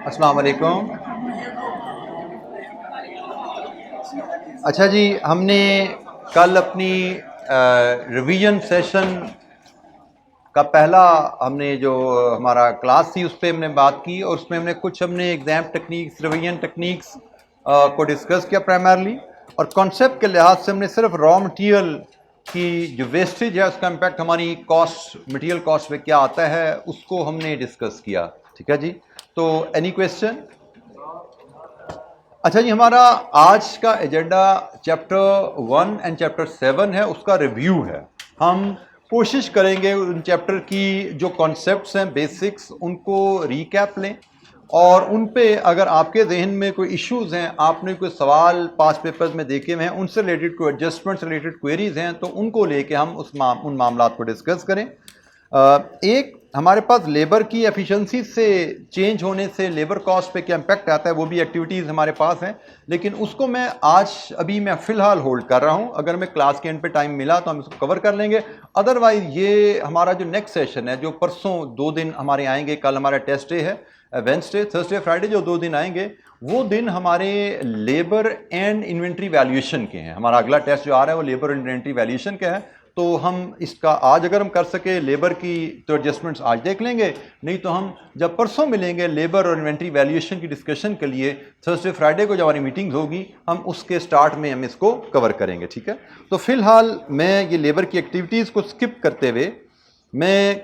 अस्सलाम वालेकुम। अच्छा जी, हमने कल अपनी रिवीजन सेशन का पहला हमने जो हमारा क्लास थी उस पर हमने बात की और उसमें हमने एग्ज़ाम टेक्निक्स, रिवीजन टेक्निक्स को डिस्कस किया प्राइमरली, और कॉन्सेप्ट के लिहाज से हमने सिर्फ रॉ मटेरियल की जो वेस्टेज है उसका इम्पैक्ट हमारी कॉस्ट, मटेरियल कॉस्ट पे क्या आता है उसको हमने डिस्कस किया। ठीक है जी, तो एनी क्वेश्चन? अच्छा जी, हमारा आज का एजेंडा चैप्टर 1 एंड चैप्टर 7 है, उसका रिव्यू है। हम कोशिश करेंगे उन चैप्टर की जो कॉन्सेप्ट्स हैं, बेसिक्स, उनको रिकैप लें, और उन पे अगर आपके जहन में कोई इश्यूज़ हैं, आपने कोई सवाल पास पेपर्स में देखे हुए हैं, उनसे रिलेटेड कोई एडजस्टमेंट्स रिलेटेड क्वेरीज हैं, तो उनको लेके हम उन मामलात को डिस्कस करें। एक हमारे पास लेबर की एफिशिएंसी से चेंज होने से लेबर कॉस्ट पे क्या इम्पैक्ट आता है, वो भी एक्टिविटीज़ हमारे पास हैं, लेकिन उसको मैं मैं फ़िलहाल होल्ड कर रहा हूँ। अगर मैं क्लास के एंड पे टाइम मिला तो हम इसको कवर कर लेंगे। अदरवाइज ये हमारा जो नेक्स्ट सेशन है, जो परसों 2 दिन हमारे आएंगे, कल हमारा टेस्ट डे है, वेंसडे, थर्सडे, फ्राइडे, जो 2 दिन आएंगे वो दिन हमारे लेबर एंड इन्वेंट्री वैल्यूएशन के हैं। हमारा अगला टेस्ट जो आ रहा है वो लेबर एंड इन्वेंट्री वैल्यूएशन का है। तो हम इसका आज अगर हम कर सके लेबर की तो एडजस्टमेंट्स आज देख लेंगे, नहीं तो हम जब परसों मिलेंगे लेबर और इन्वेंट्री वैल्यूएशन की डिस्कशन के लिए, थर्सडे फ्राइडे को जब हमारी मीटिंग्स होगी, हम उसके स्टार्ट में हम इसको कवर करेंगे। ठीक है, तो फिलहाल मैं ये लेबर की एक्टिविटीज़ को स्किप करते हुए मैं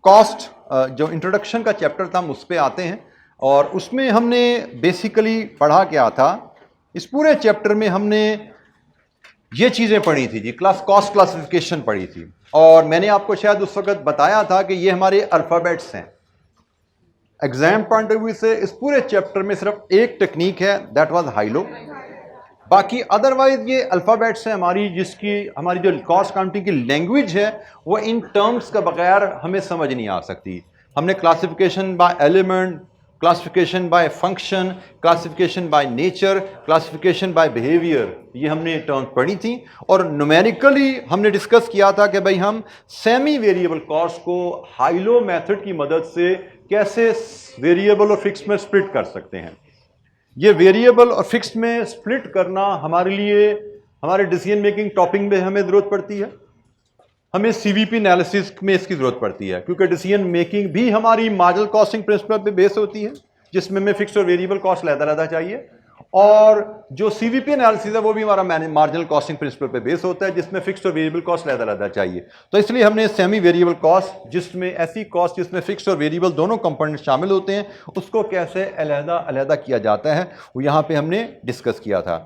कॉस्ट जो इंट्रोडक्शन का चैप्टर था हम उस पर आते हैं। और उसमें हमने बेसिकली पढ़ा क्या था, इस पूरे चैप्टर में हमने ये चीज़ें पढ़ी थी जी, कॉस्ट क्लासिफिकेशन पढ़ी थी, और मैंने आपको शायद उस वक्त बताया था कि ये हमारे अल्फ़ाबेट्स हैं। एग्जाम पॉइंट ऑफ व्यू से इस पूरे चैप्टर में सिर्फ एक टेक्निक है, दैट वाज हाइलो। बाकी अदरवाइज ये अल्फ़ाबेट्स हैं हमारी, जिसकी हमारी जो कॉस्ट काउंटिंग की लैंग्वेज है वो इन टर्म्स का बगैर हमें समझ नहीं आ सकती। हमने classification bye element, classification bye function, classification by nature, classification by behaviour, ये हमने टर्म्स पढ़ी थी। और न्यूमेरिकली हमने डिस्कस किया था कि भाई हम सेमी वेरिएबल कॉस्ट को हाइलो मेथड की मदद से कैसे वेरिएबल और फिक्स में स्प्लिट कर सकते हैं। ये वेरिएबल और फिक्स्ड में स्प्लिट करना हमारे लिए हमारे डिसीजन मेकिंग टॉपिक में हमें ज़रूरत पड़ती है, हमें सीवीपी एनालिसिस में इसकी ज़रूरत पड़ती है, क्योंकि डिसीजन मेकिंग भी हमारी मार्जिनल कॉस्टिंग प्रिंसिपल पे बेस होती है, जिसमें हमें फिक्स्ड और वेरिएबल कॉस्ट लहदा चाहिए, और जो सीवीपी एनालिसिस है वो भी हमारा मार्जिनल कॉस्टिंग प्रिंसिपल पे बेस होता है, जिसमें फिक्स्ड और वेरिएबल कॉस्ट लहदा चाहिए। तो इसलिए हमने सेमी वेरिएबल कॉस्ट, जिसमें ऐसी कॉस्ट जिसमें फिक्स्ड और वेरिएबल दोनों कंपोनेंट शामिल होते हैं, उसको कैसे अलहदा किया जाता है वो यहाँ पे हमने डिस्कस किया था।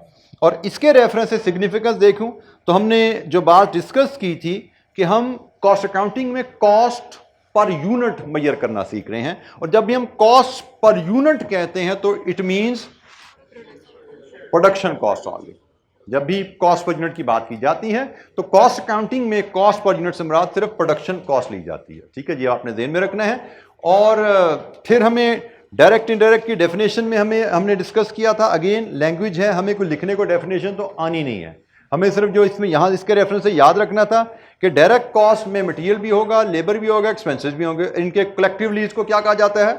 और इसके रेफरेंस से सिग्निफिकेंस देखूं तो हमने जो बात डिस्कस की थी कि हम कॉस्ट अकाउंटिंग में कॉस्ट पर यूनिट मेजर करना सीख रहे हैं, और जब भी हम कॉस्ट पर यूनिट कहते हैं तो it means production cost only. जब भी कॉस्ट पर यूनिट की बात की जाती है तो कॉस्ट अकाउंटिंग में कॉस्ट पर यूनिट से मुराद सिर्फ प्रोडक्शन कॉस्ट ली जाती है। ठीक है जी, आपने ध्यान में रखना है। और फिर हमें डायरेक्ट इनडायरेक्ट की डेफिनेशन में हमने डिस्कस किया था। अगेन लैंग्वेज है, हमें कोई लिखने को डेफिनेशन तो आनी नहीं है, हमें सिर्फ जो इसमें यहाँ इसके रेफरेंस से याद रखना था कि डायरेक्ट कॉस्ट में मटेरियल भी होगा, लेबर भी होगा, एक्सपेंसेस भी होंगे, इनके कलेक्टिवली इसको क्या कहा जाता है,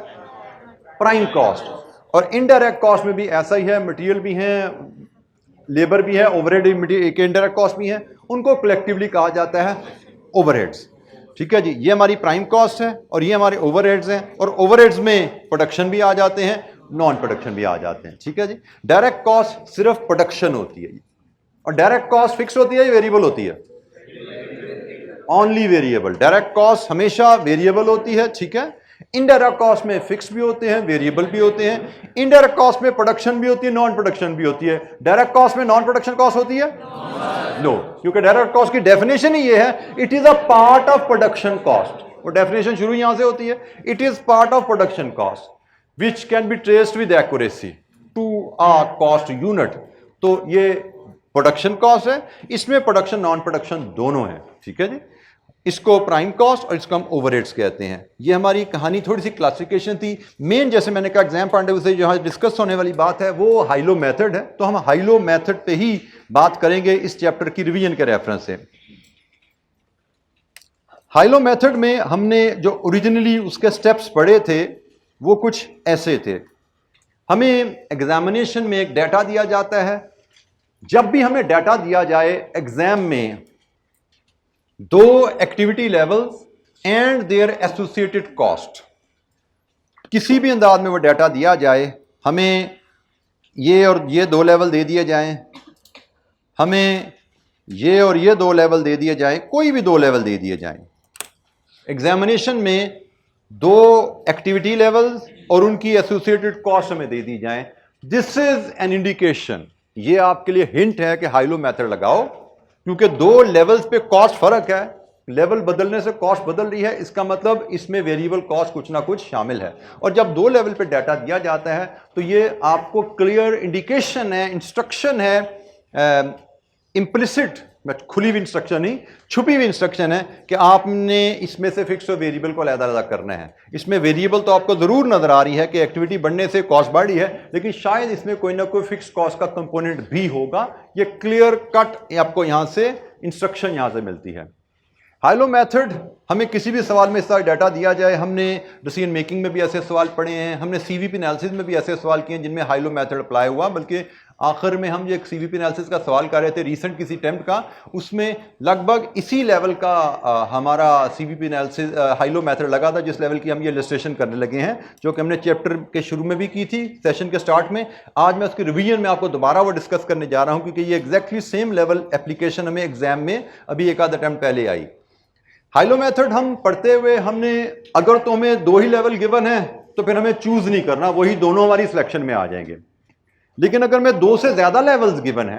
प्राइम कॉस्ट। और इनडायरेक्ट कॉस्ट में भी ऐसा ही है, मटेरियल भी है, लेबर भी है, ओवरहेड के इनडायरेक्ट कॉस्ट भी है, उनको कलेक्टिवली कहा जाता है ओवरहेड्स। ठीक है जी, ये हमारी प्राइम कॉस्ट है और ये हमारे ओवरहेड्स हैं, और ओवरहेड्स में प्रोडक्शन भी आ जाते हैं, नॉन प्रोडक्शन भी आ जाते हैं। ठीक है जी, डायरेक्ट कॉस्ट सिर्फ प्रोडक्शन होती है, और डायरेक्ट कॉस्ट फिक्स होती है या वेरिएबल होती है, ओनली वेरिएबल। डायरेक्ट कॉस्ट हमेशा वेरिएबल होती है। ठीक है, इनडायरेक्ट कॉस्ट में फिक्स भी होते हैं, वेरिएबल भी होते हैं। इनडायरेक्ट कॉस्ट में प्रोडक्शन भी होती है, नॉन प्रोडक्शन भी होती है। डायरेक्ट कॉस्ट में नॉन प्रोडक्शन कॉस्ट होती है नो, क्योंकि डायरेक्ट कॉस्ट की डेफिनेशन ही ये है, it is a part of production cost. वो डेफिनेशन शुरू यहां से होती है, it is part of production cost which can be traced with accuracy to a cost unit. तो ये प्रोडक्शन कॉस्ट है, इसमें प्रोडक्शन नॉन प्रोडक्शन दोनों है। ठीक है जी, इसको प्राइम कॉस्ट और इसको हम ओवरहेड्स कहते हैं। ये हमारी कहानी थोड़ी सी क्लासिफिकेशन थी। मेन जैसे मैंने कहा एग्जाम पॉइंट ऑफ व्यू से जहां डिस्कस होने वाली बात है वो हाइलो मेथड है, तो हम हाइलो मेथड पे ही बात करेंगे इस चैप्टर की रिवीजन के रेफरेंस से। हाइलो मेथड में हमने जो ओरिजिनली उसके स्टेप्स पढ़े थे वो कुछ ऐसे थे। हमें एग्जामिनेशन में एक डाटा दिया जाता है। जब भी हमें डाटा दिया जाए एग्जाम में, दो activity levels and their associated cost, किसी भी अंदाज में वो डाटा दिया जाए, हमें ये और ये दो लेवल दे दिए जाएं, हमें ये और ये दो लेवल दे दिए जाएं, कोई भी दो लेवल दे दिए जाएं, एग्जामिनेशन में दो एक्टिविटी लेवल्स और उनकी एसोसिएटेड कॉस्ट हमें दे दी जाएं, दिस इज एन इंडिकेशन, ये आपके लिए हिंट है कि हाइलो मेथड लगाओ, क्योंकि दो लेवल्स पे कॉस्ट फर्क है, लेवल बदलने से कॉस्ट बदल रही है, इसका मतलब इसमें वेरिएबल कॉस्ट कुछ ना कुछ शामिल है। और जब दो लेवल पे डाटा दिया जाता है तो ये आपको क्लियर इंडिकेशन है, इंस्ट्रक्शन है, इम्प्लिसिट, खुली हुई इंस्ट्रक्शन नहीं, छुपी हुई इंस्ट्रक्शन है कि आपने इसमें से फिक्स और वेरिएबल को अलग-अलग करना है। इसमें वेरिएबल तो आपको जरूर नजर आ रही है कि एक्टिविटी बढ़ने से कॉस्ट बढ़ी है, लेकिन शायद इसमें कोई ना कोई फिक्स कॉस्ट का कंपोनेंट भी होगा। ये क्लियर कट आपको यहां से इंस्ट्रक्शन यहां से मिलती है। हाइलो मेथड, हमें किसी भी सवाल में इस तरह डाटा दिया जाए, हमने डिसीजन मेकिंग में भी ऐसे सवाल पढ़े हैं, हमने सीवीपी एनालिसिस में भी ऐसे सवाल किए हैं जिनमें हाइलो मेथड अप्लाई हुआ, बल्कि आखिर में हम जो एक सीवीपी एनालिसिस का सवाल कर रहे थे रीसेंट किसी अटेम्प्ट का, उसमें लगभग इसी लेवल का हमारा सीवीपी एनालिसिस हाइलो मेथड लगा था, जिस लेवल की हम ये इलस्ट्रेशन करने लगे हैं, जो कि हमने चैप्टर के शुरू में भी की थी सेशन के स्टार्ट में। आज मैं उसके रिवीजन में आपको दोबारा वो डिस्कस करने जा रहा हूं, क्योंकि ये एग्जैक्टली सेम लेवल एप्लीकेशन हमें एग्जाम में अभी एक आध अटेम्प्ट पहले आई। हाइलो मेथड हम पढ़ते हुए हमने, अगर तो हमें दो ही लेवल गिवन है तो फिर हमें चूज नहीं करना, वही दोनों हमारी सिलेक्शन में आ जाएंगे। लेकिन अगर मैं दो से ज्यादा लेवल्स गिवन है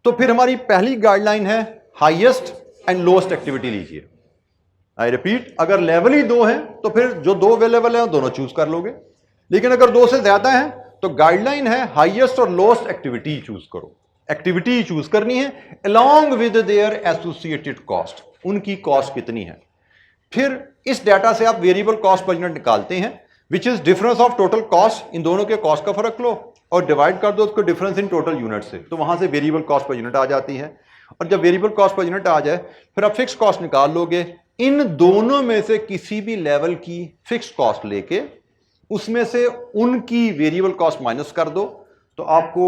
तो फिर हमारी पहली गाइडलाइन है हाईएस्ट एंड लोएस्ट एक्टिविटी लीजिए। आई रिपीट, अगर लेवल ही दो है तो फिर जो दो अवेलेबल है दोनों चूज कर लोगे, लेकिन अगर दो से ज्यादा है तो गाइडलाइन है हाईएस्ट और लोएस्ट एक्टिविटी चूज करो। एक्टिविटी चूज करनी है along with their associated cost, उनकी कॉस्ट कितनी है। फिर इस डाटा से आप वेरिएबल कॉस्ट पर यूनिट निकालते हैं, which is difference of total cost, इन दोनों के कॉस्ट का फर्क लो और डिवाइड कर दो उसको डिफरेंस इन टोटल यूनिट से, तो वहां से वेरिएबल कॉस्ट पर यूनिट आ जाती है। और जब वेरिएबल कॉस्ट पर यूनिट आ जाए फिर आप फिक्स कॉस्ट निकाल लोगे, इन दोनों में से किसी भी लेवल की फिक्स कॉस्ट लेके उसमें से उनकी वेरिएबल कॉस्ट माइनस कर दो तो आपको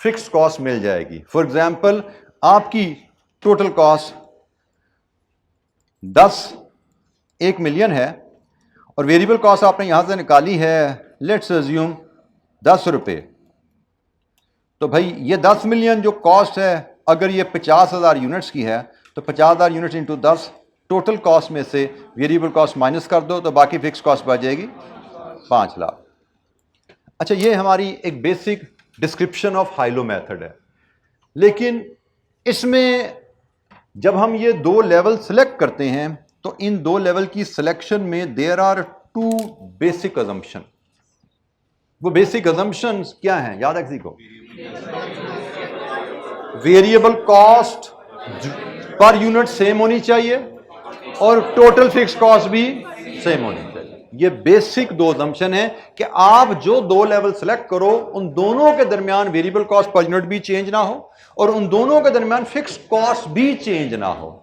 फिक्स कॉस्ट मिल जाएगी। फॉर एग्जाम्पल, आपकी टोटल कॉस्ट 1 मिलियन है और वेरिएबल कॉस्ट आपने यहां से निकाली है लेट्स अज्यूम 10 रुपए, तो भाई ये 10 मिलियन जो कॉस्ट है, अगर ये 50,000 यूनिट्स की है तो 50,000 यूनिट्स इंटू 10, टोटल कॉस्ट में से वेरिएबल कॉस्ट माइनस कर दो तो बाकी फिक्स कॉस्ट बच जाएगी 5 लाख। अच्छा, ये हमारी एक basic description of high-low method है, लेकिन इसमें जब हम ये दो लेवल सिलेक्ट करते हैं तो इन दो लेवल की सिलेक्शन में देयर आर 2 बेसिक अजम्पशन। वो बेसिक अजम्पशंस क्या हैं, याद है किसी को? Variable cost per unit same होनी चाहिए और टोटल फिक्स कॉस्ट भी सेम होनी चाहिए। ये बेसिक 2 अजम्पशन है कि आप जो दो लेवल सिलेक्ट करो उन दोनों के दरमियान वेरिएबल कॉस्ट पर यूनिट भी चेंज ना हो और उन दोनों के दरमियान फिक्स कॉस्ट भी चेंज ना हो।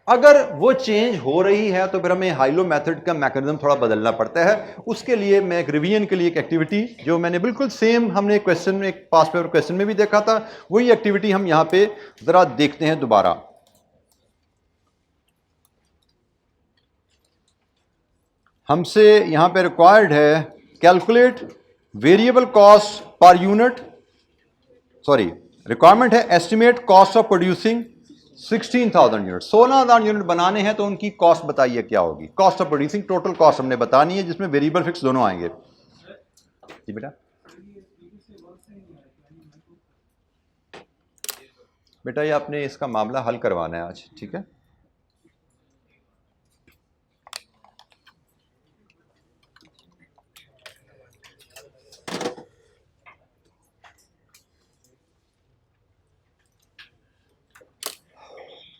अगर वो चेंज हो रही है तो फिर हमें हाइलो मेथड का मैकेनिज्म थोड़ा बदलना पड़ता है। उसके लिए मैं एक रिवीजन के लिए एक एक्टिविटी, जो मैंने बिल्कुल सेम हमने क्वेश्चन में, एक पास पेपर क्वेश्चन में भी देखा था, वही एक्टिविटी हम यहां पे जरा देखते हैं दोबारा। हमसे यहां पे रिक्वायर्ड है calculate variable cost per unit, sorry requirement है estimate cost of producing 16,000 unit. 16,000 unit बनाने हैं तो उनकी कॉस्ट बताइए क्या होगी। Cost of producing total cost हमने बतानी है, जिसमें वेरिएबल फिक्स दोनों आएंगे। जी बेटा, बेटा ये आपने इसका मामला हल करवाना है आज, ठीक है?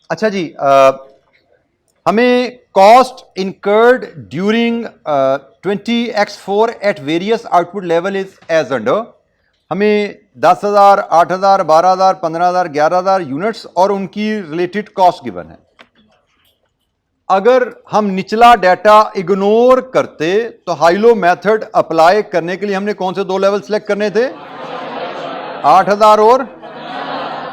अच्छा जी, हमें cost incurred during 20x4 at various output level is as under. हमें 10,000, 8,000, 12,000, 15,000, 11,000 यूनिट्स और उनकी रिलेटेड कॉस्ट गिवन है। अगर हम निचला डाटा इग्नोर करते तो हाइलो मेथड अप्लाई करने के लिए हमने कौन से दो लेवल सेलेक्ट करने थे? 8,000 और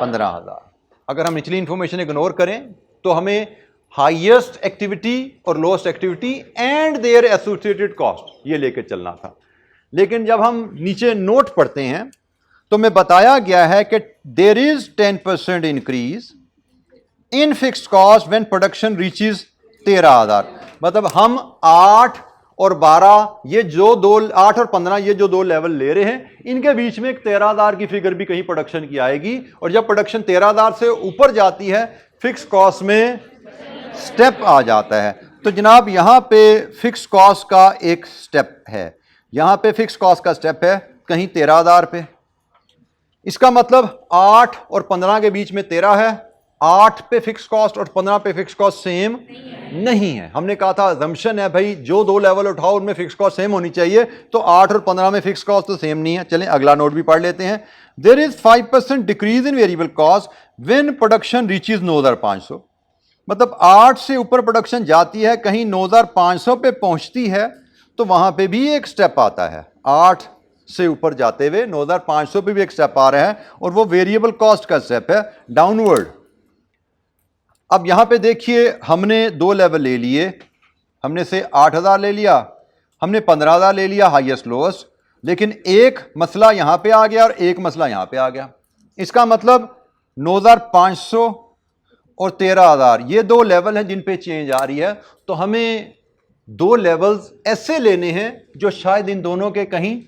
15,000। अगर हम निचली इंफॉर्मेशन इग्नोर करें तो हमें हाईएस्ट एक्टिविटी और lowest activity and their associated cost ये लेकर चलना था। लेकिन जब हम नीचे नोट पढ़ते हैं तो में बताया गया है कि there is 10% increase in fixed cost when production reaches 13,000। मतलब हम 8 और 12 ये जो दो 8 और 15 ये जो दो लेवल ले रहे हैं, इनके बीच में एक 13,000 की फिगर भी कहीं प्रोडक्शन की आएगी। और जब प्रोडक्शन 13,000 से ऊपर जाती है फिक्स कॉस्ट में स्टेप आ जाता है। तो जनाब यहां पे फिक्स कॉस्ट का एक स्टेप है, यहां पे फिक्स कॉस्ट का स्टेप है कहीं 13,000 पे। इसका मतलब 8 और 15 के बीच में 13 है। 8 पे फिक्स कॉस्ट और 15 पे फिक्स कॉस्ट सेम नहीं है। हमने कहा था अजम्पशन है भाई जो दो लेवल उठाओ उनमें फिक्स कॉस्ट सेम होनी चाहिए, तो 8 और 15 में फिक्स कॉस्ट तो सेम नहीं है। चलें अगला नोट भी पढ़ लेते हैं। There is 5% decrease in variable cost when production reaches 9,500। मतलब 8 से ऊपर प्रोडक्शन जाती है, कहीं 9,500 पे पहुंचती है तो वहां पे भी एक स्टेप आता है। 8 से ऊपर जाते हुए 9,500 पे भी एक स्टेप आ रहा है और वो वेरिएबल कॉस्ट का स्टेप है डाउनवर्ड। अब यहां पे देखिए हमने दो लेवल ले लिए, हमने से 8,000 ले लिया, हमने 15,000 ले लिया हाईएस्ट लोएस्ट, लेकिन एक मसला यहां पे आ गया और एक मसला यहां पे आ गया। इसका मतलब 9,500 और 13,000 ये दो लेवल हैं जिन पे चेंज आ रही है। तो हमें दो लेवल्स ऐसे लेने हैं जो शायद इन दोनों के कहीं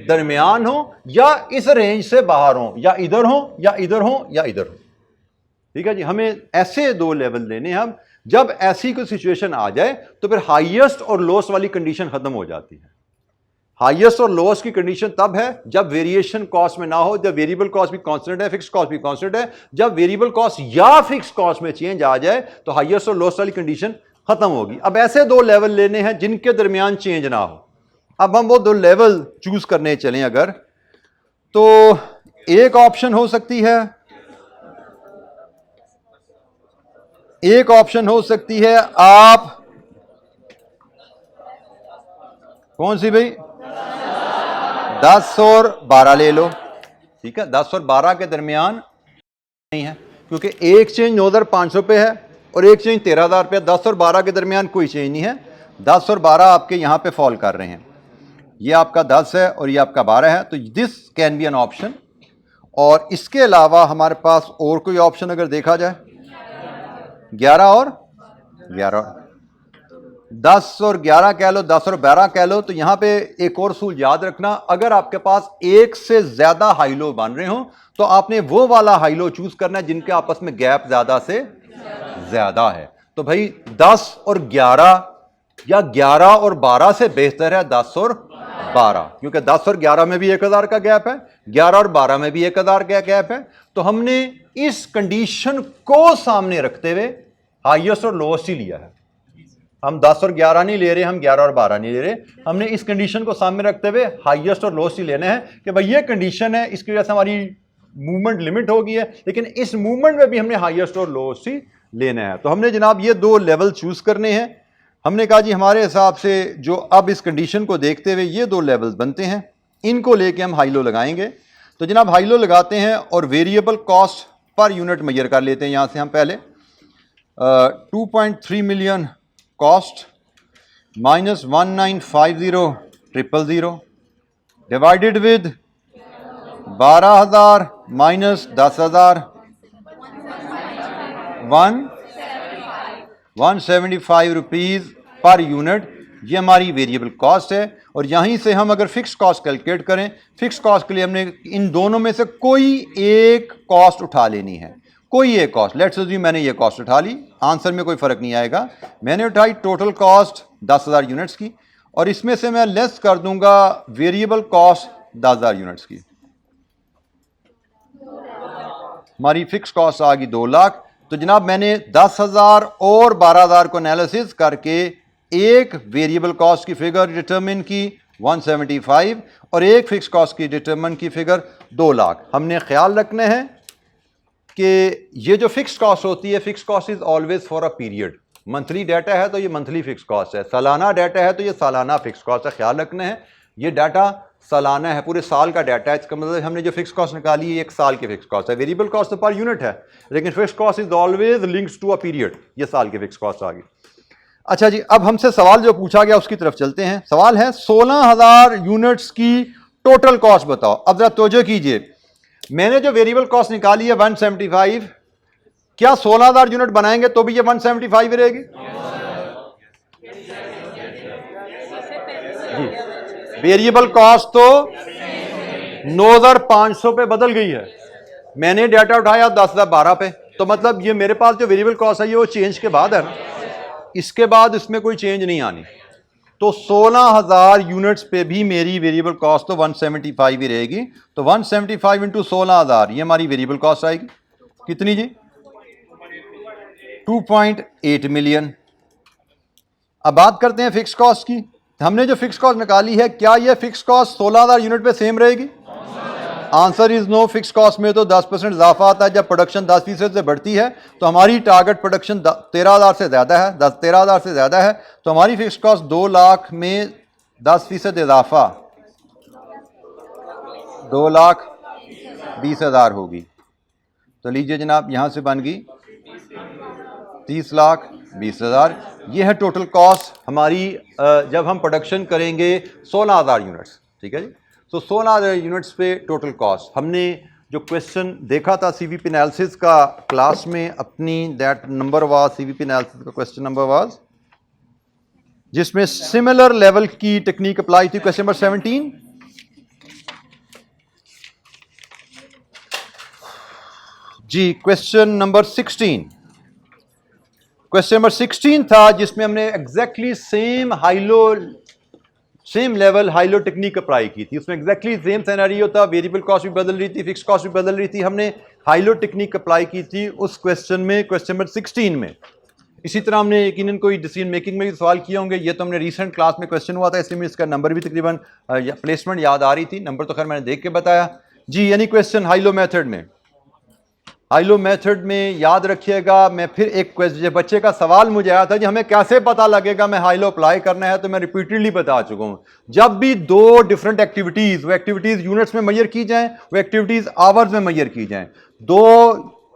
दरमियान हो या इस रेंज से बाहर हो, या इधर हो या इधर हो या इधर हो। ठीक है जी, हमें ऐसे दो लेवल लेने हैं। हम जब ऐसी कोई सिचुएशन आ जाए तो फिर हाईएस्ट और लोएस्ट वाली कंडीशन खत्म हो जाती है। हाईएस्ट और लोएस्ट की कंडीशन तब है जब वेरिएशन कॉस्ट में ना हो, जब वेरिएबल कॉस्ट भी कांस्टेंट है, फिक्स कॉस्ट भी कांस्टेंट है। जब वेरिएबल कॉस्ट या फिक्स कॉस्ट में चेंज आ जाए तो हाईएस्ट और लोएस्ट वाली कंडीशन खत्म होगी। अब ऐसे दो लेवल लेने हैं जिनके दरमियान चेंज ना हो। अब हम वो दो लेवल चूज करने चलें अगर, तो एक ऑप्शन हो सकती है, एक ऑप्शन हो सकती है आप कौन सी भाई, 10 और 12 ले लो। ठीक है, 10 और 12 के दरमियान नहीं है क्योंकि एक चेंज 9,500 पे है और एक चेंज 13,000 पे है। 10 और 12 के दरमियान कोई चेंज नहीं है। 10 और 12 आपके यहां पे फॉल कर रहे हैं। ये आपका 10 है और ये आपका 12 है, तो this can be an option. और इसके अलावा हमारे पास और कोई ऑप्शन अगर देखा जाए, 11 और 11, 10 और 11 कह लो, 10 और 12 कह लो। तो यहां पे एक और सूल याद रखना, अगर आपके पास एक से ज्यादा हाईलो बन रहे हो तो आपने वो वाला हाईलो चूज करना है जिनके आपस में गैप ज्यादा से ज्यादा है। तो भाई 10 और 11 या 11 और 12 से बेहतर है 10 और 12, क्योंकि 10 और 11 में भी 1,000 का गैप है, 11 और 12 में भी 1,000 का गैप है। तो हमने इस कंडीशन को सामने रखते हुए हाईएस्ट और लोएस्ट ही लिया है। हम 10 और 11 नहीं ले रहे, हम 11 और 12 नहीं ले रहे। हमने इस कंडीशन को सामने रखते हुए हाईएस्ट और लोएस्ट ही लेने हैं कि भाई ये कंडीशन है, इसकी वजह से हमारी मूवमेंट लिमिट हो गई है, लेकिन इस मूवमेंट में भी हमने हाईएस्ट और लोएस्ट ही लेना है। तो हमने जनाब ये दो लेवल चूज करने हैं। हमने कहा जी हमारे हिसाब से जो अब इस कंडीशन को देखते हुए ये दो लेवल्स बनते हैं, इनको लेके हम हाई लो लगाएंगे। तो जनाब हाई लो लगाते हैं और variable cost per unit measure कर लेते हैं। यहाँ से हम पहले 2.3 million cost minus 1950,000 divided with 12,000 minus 10,000 175 rupees per unit, ये हमारी वेरिएबल कॉस्ट है। और यहीं से हम अगर फिक्स कॉस्ट कैलकुलेट करें, फिक्स कॉस्ट के लिए हमने इन दोनों में से कोई एक कॉस्ट उठा लेनी है, कोई एक कॉस्ट। लेट्स अज्यूम मैंने ये कॉस्ट उठा ली, आंसर में कोई फर्क नहीं आएगा। मैंने उठाई टोटल कॉस्ट 10,000 यूनिट्स की और इसमें से मैं लेस कर दूंगा वेरिएबल कॉस्ट 10,000 यूनिट्स की। हमारी फिक्स कॉस्ट आ गई 2 लाख। तो जनाब मैंने 10,000 और 12,000 को एनालिसिस करके एक वेरिएबल कॉस्ट की फिगर डिटरमिन की 175 और एक फिक्स कॉस्ट की डिटरमिन की फिगर 2 लाख। हमने ख्याल रखना है कि ये जो फिक्स कॉस्ट होती है, fix cost is always for a period. Monthly data है तो ये मंथली फिक्स कॉस्ट है, सालाना डाटा है तो ये सालाना फिक्स कॉस्ट है। ख्याल रखना है ये डाटा सालाना है, पूरे साल का डाटा है। इसका मतलब हमने जो फिक्स कॉस्ट निकाली है एक साल की फिक्स कॉस्ट है। वेरिएबल कॉस्ट तो पर यूनिट है, लेकिन fix cost is always linked to a period. ये साल की फिक्स कॉस्ट आ गई। अच्छा जी, अब हमसे सवाल जो पूछा गया उसकी तरफ चलते हैं। सवाल है 16,000 यूनिट्स की टोटल कॉस्ट बताओ। अब जरा तवज्जो कीजिए, मैंने जो वेरिएबल कॉस्ट निकाली है 175, क्या 16,000 यूनिट बनाएंगे तो भी ये 175 ही रहेगी? जी, वेरिएबल कॉस्ट तो 9,500 पे बदल गई है। मैंने डाटा उठाया 10,012 पे, तो मतलब ये मेरे पास जो वेरिएबल कॉस्ट है ये वो चेंज के बाद है ना, इसके बाद इसमें कोई चेंज नहीं आनी। तो 16,000 यूनिट्स पे भी मेरी वेरिएबल कॉस्ट तो 175 ही रहेगी। तो 175 इंटू 16,000 ये हमारी वेरिएबल कॉस्ट आएगी कितनी जी? 2.8 मिलियन। अब बात करते हैं फिक्स कॉस्ट की। हमने जो फिक्स कॉस्ट निकाली है, क्या ये फिक्स कॉस्ट 16,000 यूनिट पे सेम रहेगी? Answer is no. Fix cost में तो 10% इजाफा आता है। जब प्रोडक्शन 10% से बढ़ती है तो हमारी टारगेट प्रोडक्शन 13,000 से ज़्यादा है, 13,000 से ज़्यादा है, तो हमारी फिक्स कॉस्ट 2 लाख में 10% इजाफा 2,20,000 होगी। तो लीजिए जनाब, यहाँ से बन गई 30,20,000। ये है टोटल कॉस्ट हमारी जब हम प्रोडक्शन करेंगे 16,000 यूनिट्स। ठीक है जी। तो 16,000 यूनिट्स पे टोटल कॉस्ट। हमने जो क्वेश्चन देखा था सीवीपी एनालिसिस का क्लास में अपनी, that number was CVP analysis का क्वेश्चन नंबर वाज, जिसमें सिमिलर लेवल की टेक्निक अप्लाई थी। क्वेश्चन नंबर 17 जी, क्वेश्चन नंबर 16, क्वेश्चन नंबर 16 था जिसमें हमने exactly same level high-low technique apply की थी। उसमें एग्जैक्टली सेम सिनेरियो था, वेरिएबल कॉस्ट भी बदल रही थी, फिक्स कॉस्ट भी बदल रही थी। हमने हाईलो टेक्निक अप्लाई की थी उस क्वेश्चन में, क्वेश्चन नंबर 16 में। इसी तरह हमने यकीनन कोई डिसीजन मेकिंग में भी सवाल किए होंगे। ये तो हमने रिसेंट क्लास में क्वेश्चन हुआ था, इसलिए में इसका नंबर भी तकरीबन प्लेसमेंट याद आ रही थी, नंबर तो खैर मैंने देख के बताया जी। यानी क्वेश्चन हाईलो मेथड में, हाईलो मेथड में याद रखिएगा। मैं फिर एक क्वेश्चन, बच्चे का सवाल मुझे आया था जी हमें कैसे पता लगेगा मैं हाईलो अप्लाई करना है, तो मैं रिपीटेडली बता चुका हूं। जब भी दो डिफरेंट एक्टिविटीज, वो एक्टिविटीज यूनिट्स में मेजर की जाएं, वो एक्टिविटीज आवर्स में मेजर की जाएं, दो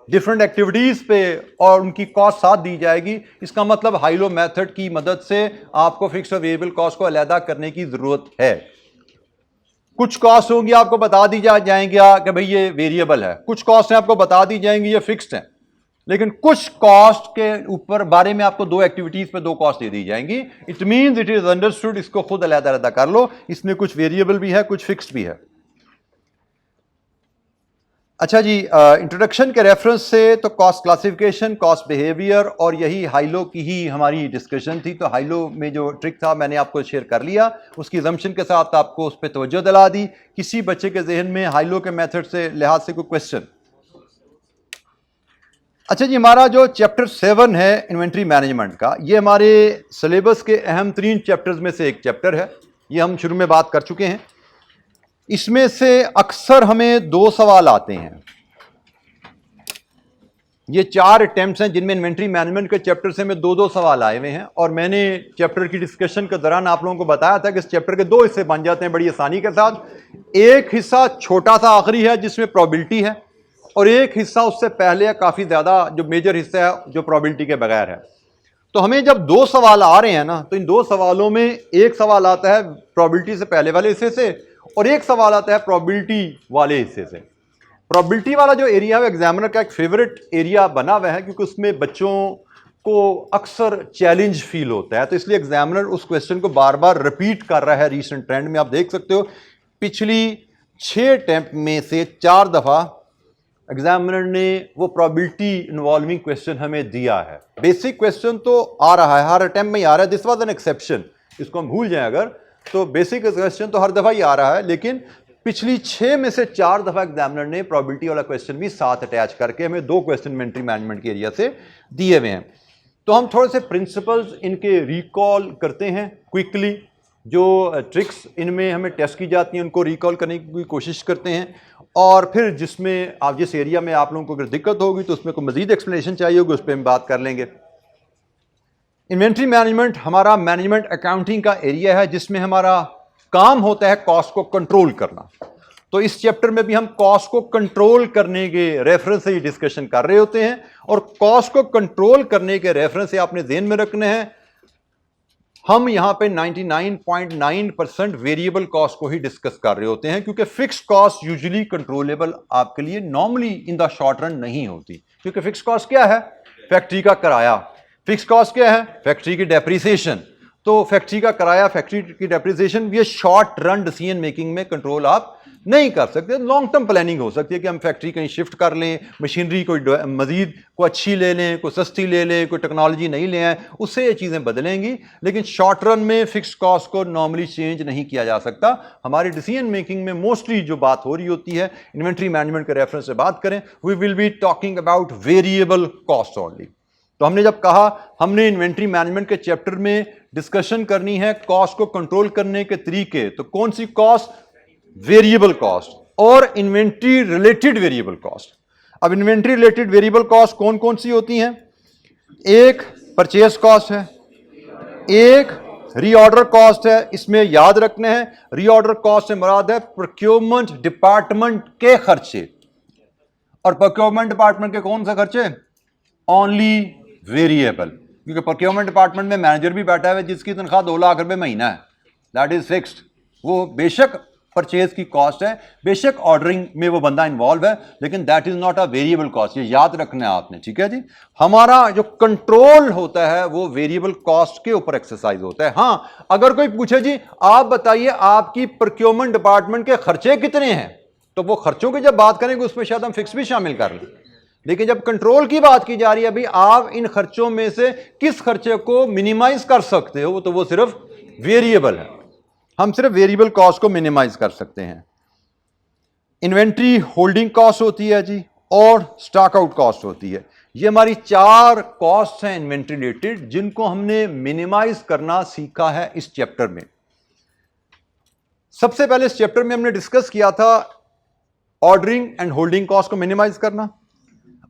डिफरेंट एक्टिविटीज पे और उनकी कॉस्ट साथ दी जाएगी, इसका मतलब हाईलो मेथड की मदद से आपको फिक्स और वेरिएबल कॉस्ट को अलग करने की जरूरत है। कुछ कॉस्ट होंगी आपको बता दी जाएंगे कि भाई ये वेरिएबल है, कुछ कॉस्ट आपको बता दी जाएंगी ये फिक्स्ड है, लेकिन कुछ कॉस्ट के ऊपर बारे में आपको दो एक्टिविटीज पे दो कॉस्ट दे दी जाएंगी। It means it is understood, इसको खुद अलग-अलग कर लो, इसमें कुछ वेरिएबल भी है कुछ फिक्स्ड भी है। अच्छा जी, इंट्रोडक्शन के रेफरेंस से तो कॉस्ट क्लासिफिकेशन, कॉस्ट बिहेवियर और यही हाईलो की ही हमारी डिस्कशन थी। तो हाईलो में जो ट्रिक था मैंने आपको शेयर कर लिया, उसकी जम्पशन के साथ आपको उस पर तवज्जो दिला दी। किसी बच्चे के जहन में हाईलो के मेथड से लिहाज से कोई क्वेश्चन? अच्छा जी, हमारा जो चैप्टर 7 है इन्वेंट्री मैनेजमेंट का, ये हमारे सिलेबस के अहम तरीन चैप्टर्स में से एक चैप्टर है। ये हम शुरू में बात कर चुके हैं। इसमें से अक्सर हमें दो सवाल आते हैं। ये 4 अटेम्प्ट्स हैं जिनमें इन्वेंट्री मैनेजमेंट के चैप्टर से में दो सवाल आए हुए हैं, और मैंने चैप्टर की डिस्कशन के दौरान आप लोगों को बताया था कि इस चैप्टर के दो हिस्से बन जाते हैं बड़ी आसानी के साथ। एक हिस्सा छोटा सा आखिरी है जिसमें प्रोबेबिलिटी है, और एक हिस्सा उससे पहले है, काफी ज्यादा जो मेजर हिस्सा है जो प्रोबेबिलिटी के बगैर है। तो हमें जब दो सवाल आ रहे हैं ना, तो इन दो सवालों में एक सवाल आता है प्रोबेबिलिटी से पहले वाले हिस्से से, और एक सवाल आता है प्रोबेबिलिटी वाले हिस्से से। प्रोबेबिलिटी वाला जो एरिया है एग्जामिनर का एक फेवरेट एरिया बना हुआ है, क्योंकि उसमें बच्चों को अक्सर चैलेंज फील होता है, तो इसलिए एग्जामिनर उस क्वेश्चन को बार बार रिपीट कर रहा है। रीसेंट ट्रेंड में आप देख सकते हो, पिछली 6 अटेम्प्ट में से 4 दफा एग्जामिनर ने वो प्रोबेबिलिटी इन्वॉल्विंग क्वेश्चन हमें दिया है। बेसिक क्वेश्चन तो आ रहा है, हर अटेम्प्ट में ही आ रहा है। दिस वाज एन एक्सेप्शन, इसको हम भूल जाएं अगर, तो बेसिक क्वेश्चन तो हर दफा ही आ रहा है, लेकिन पिछली 6 में से 4 दफा एग्जामिनर ने प्रोबेबिलिटी वाला क्वेश्चन भी साथ अटैच करके हमें 2 क्वेश्चन इन्वेंट्री मैनेजमेंट के एरिया से दिए हुए हैं। तो हम थोड़े से प्रिंसिपल्स इनके रिकॉल करते हैं क्विकली, जो ट्रिक्स इनमें हमें टेस्ट की जाती हैं उनको रिकॉल करने की कोशिश करते हैं, और फिर जिसमें आप जिस एरिया में आप लोगों को अगर दिक्कत होगी तो उसमें कोई मजीद एक्सप्लेनेशन चाहिए होगी उस पर हम बात कर लेंगे। इन्वेंट्री मैनेजमेंट हमारा मैनेजमेंट अकाउंटिंग का एरिया है जिसमें हमारा काम होता है कॉस्ट को कंट्रोल करना। तो इस चैप्टर में भी हम कॉस्ट को कंट्रोल करने के रेफरेंस से डिस्कशन कर रहे होते हैं, और कॉस्ट को कंट्रोल करने के रेफरेंस से आपने ध्यान में रखने हैं, हम यहां पे 99.9% वेरिएबल कॉस्ट को ही डिस्कस कर रहे होते हैं, क्योंकि फिक्स्ड कॉस्ट यूजुअली कंट्रोलेबल आपके लिए normally in the short run नहीं होती। क्योंकि फिक्स्ड कॉस्ट क्या है? फैक्ट्री का किराया। फिक्स्ड कॉस्ट क्या है? फैक्ट्री की डेप्रिसिएशन। तो फैक्ट्री का किराया, फैक्ट्री की डेप्रिसिएशन, ये शॉर्ट रन डिसीजन मेकिंग में कंट्रोल आप नहीं कर सकते। लॉन्ग टर्म प्लानिंग हो सकती है कि हम फैक्ट्री कहीं शिफ्ट कर लें, मशीनरी कोई मजीद को अच्छी ले लें, कोई सस्ती ले लें, कोई टेक्नोलॉजी नहीं ले आए, उससे ये चीज़ें बदलेंगी। लेकिन शॉर्ट रन में फिक्स्ड कॉस्ट को नॉर्मली चेंज नहीं किया जा सकता। हमारी डिसीजन मेकिंग में मोस्टली जो बात हो रही होती है, इन्वेंट्री मैनेजमेंट के रेफरेंस से बात करें, we will be talking about variable cost only. तो हमने जब कहा हमने इन्वेंट्री मैनेजमेंट के चैप्टर में डिस्कशन करनी है कॉस्ट को कंट्रोल करने के तरीके, तो कौन सी कॉस्ट? वेरिएबल कॉस्ट और इन्वेंट्री रिलेटेड वेरिएबल कॉस्ट। अब इन्वेंट्री रिलेटेड वेरिएबल कॉस्ट कौन कौन सी होती हैं? एक परचेज कॉस्ट है, एक रीऑर्डर कॉस्ट है। इसमें याद रखना है, रीऑर्डर कॉस्ट से मुराद है प्रोक्योरमेंट डिपार्टमेंट के खर्चे। और प्रोक्योरमेंट डिपार्टमेंट के कौन से खर्चे? Only variable. क्योंकि प्रोक्योरमेंट डिपार्टमेंट में मैनेजर भी बैठा है जिसकी तनख्वाह 2 लाख रुपए महीना है, दैट इज फिक्स्ड। वो बेशक परचेज की कॉस्ट है, बेशक ऑर्डरिंग में वो बंदा इन्वॉल्व है, लेकिन that is not a variable cost. ये याद रखना है आपने, ठीक है जी। हमारा जो कंट्रोल होता है वो वेरिएबल कॉस्ट के ऊपर एक्सरसाइज होता है। हां, अगर कोई पूछे जी आप बताइए आपकी प्रोक्योरमेंट डिपार्टमेंट के खर्चे कितने हैं, तो वो खर्चों की जब बात करेंगे उसमें शायद हम फिक्स भी शामिल कर लें। लेकिन जब कंट्रोल की बात की जा रही है, भाई आप इन खर्चों में से किस खर्चे को मिनिमाइज कर सकते हो, तो वो सिर्फ वेरिएबल है। हम सिर्फ वेरिएबल कॉस्ट को मिनिमाइज कर सकते हैं। इन्वेंट्री होल्डिंग कॉस्ट होती है जी, और स्टॉक आउट कॉस्ट होती है। ये हमारी 4 कॉस्ट हैं इन्वेंट्री रिलेटेड, जिनको हमने मिनिमाइज करना सीखा है इस चैप्टर में। सबसे पहले इस चैप्टर में हमने डिस्कस किया था ऑर्डरिंग एंड होल्डिंग कॉस्ट को मिनिमाइज करना,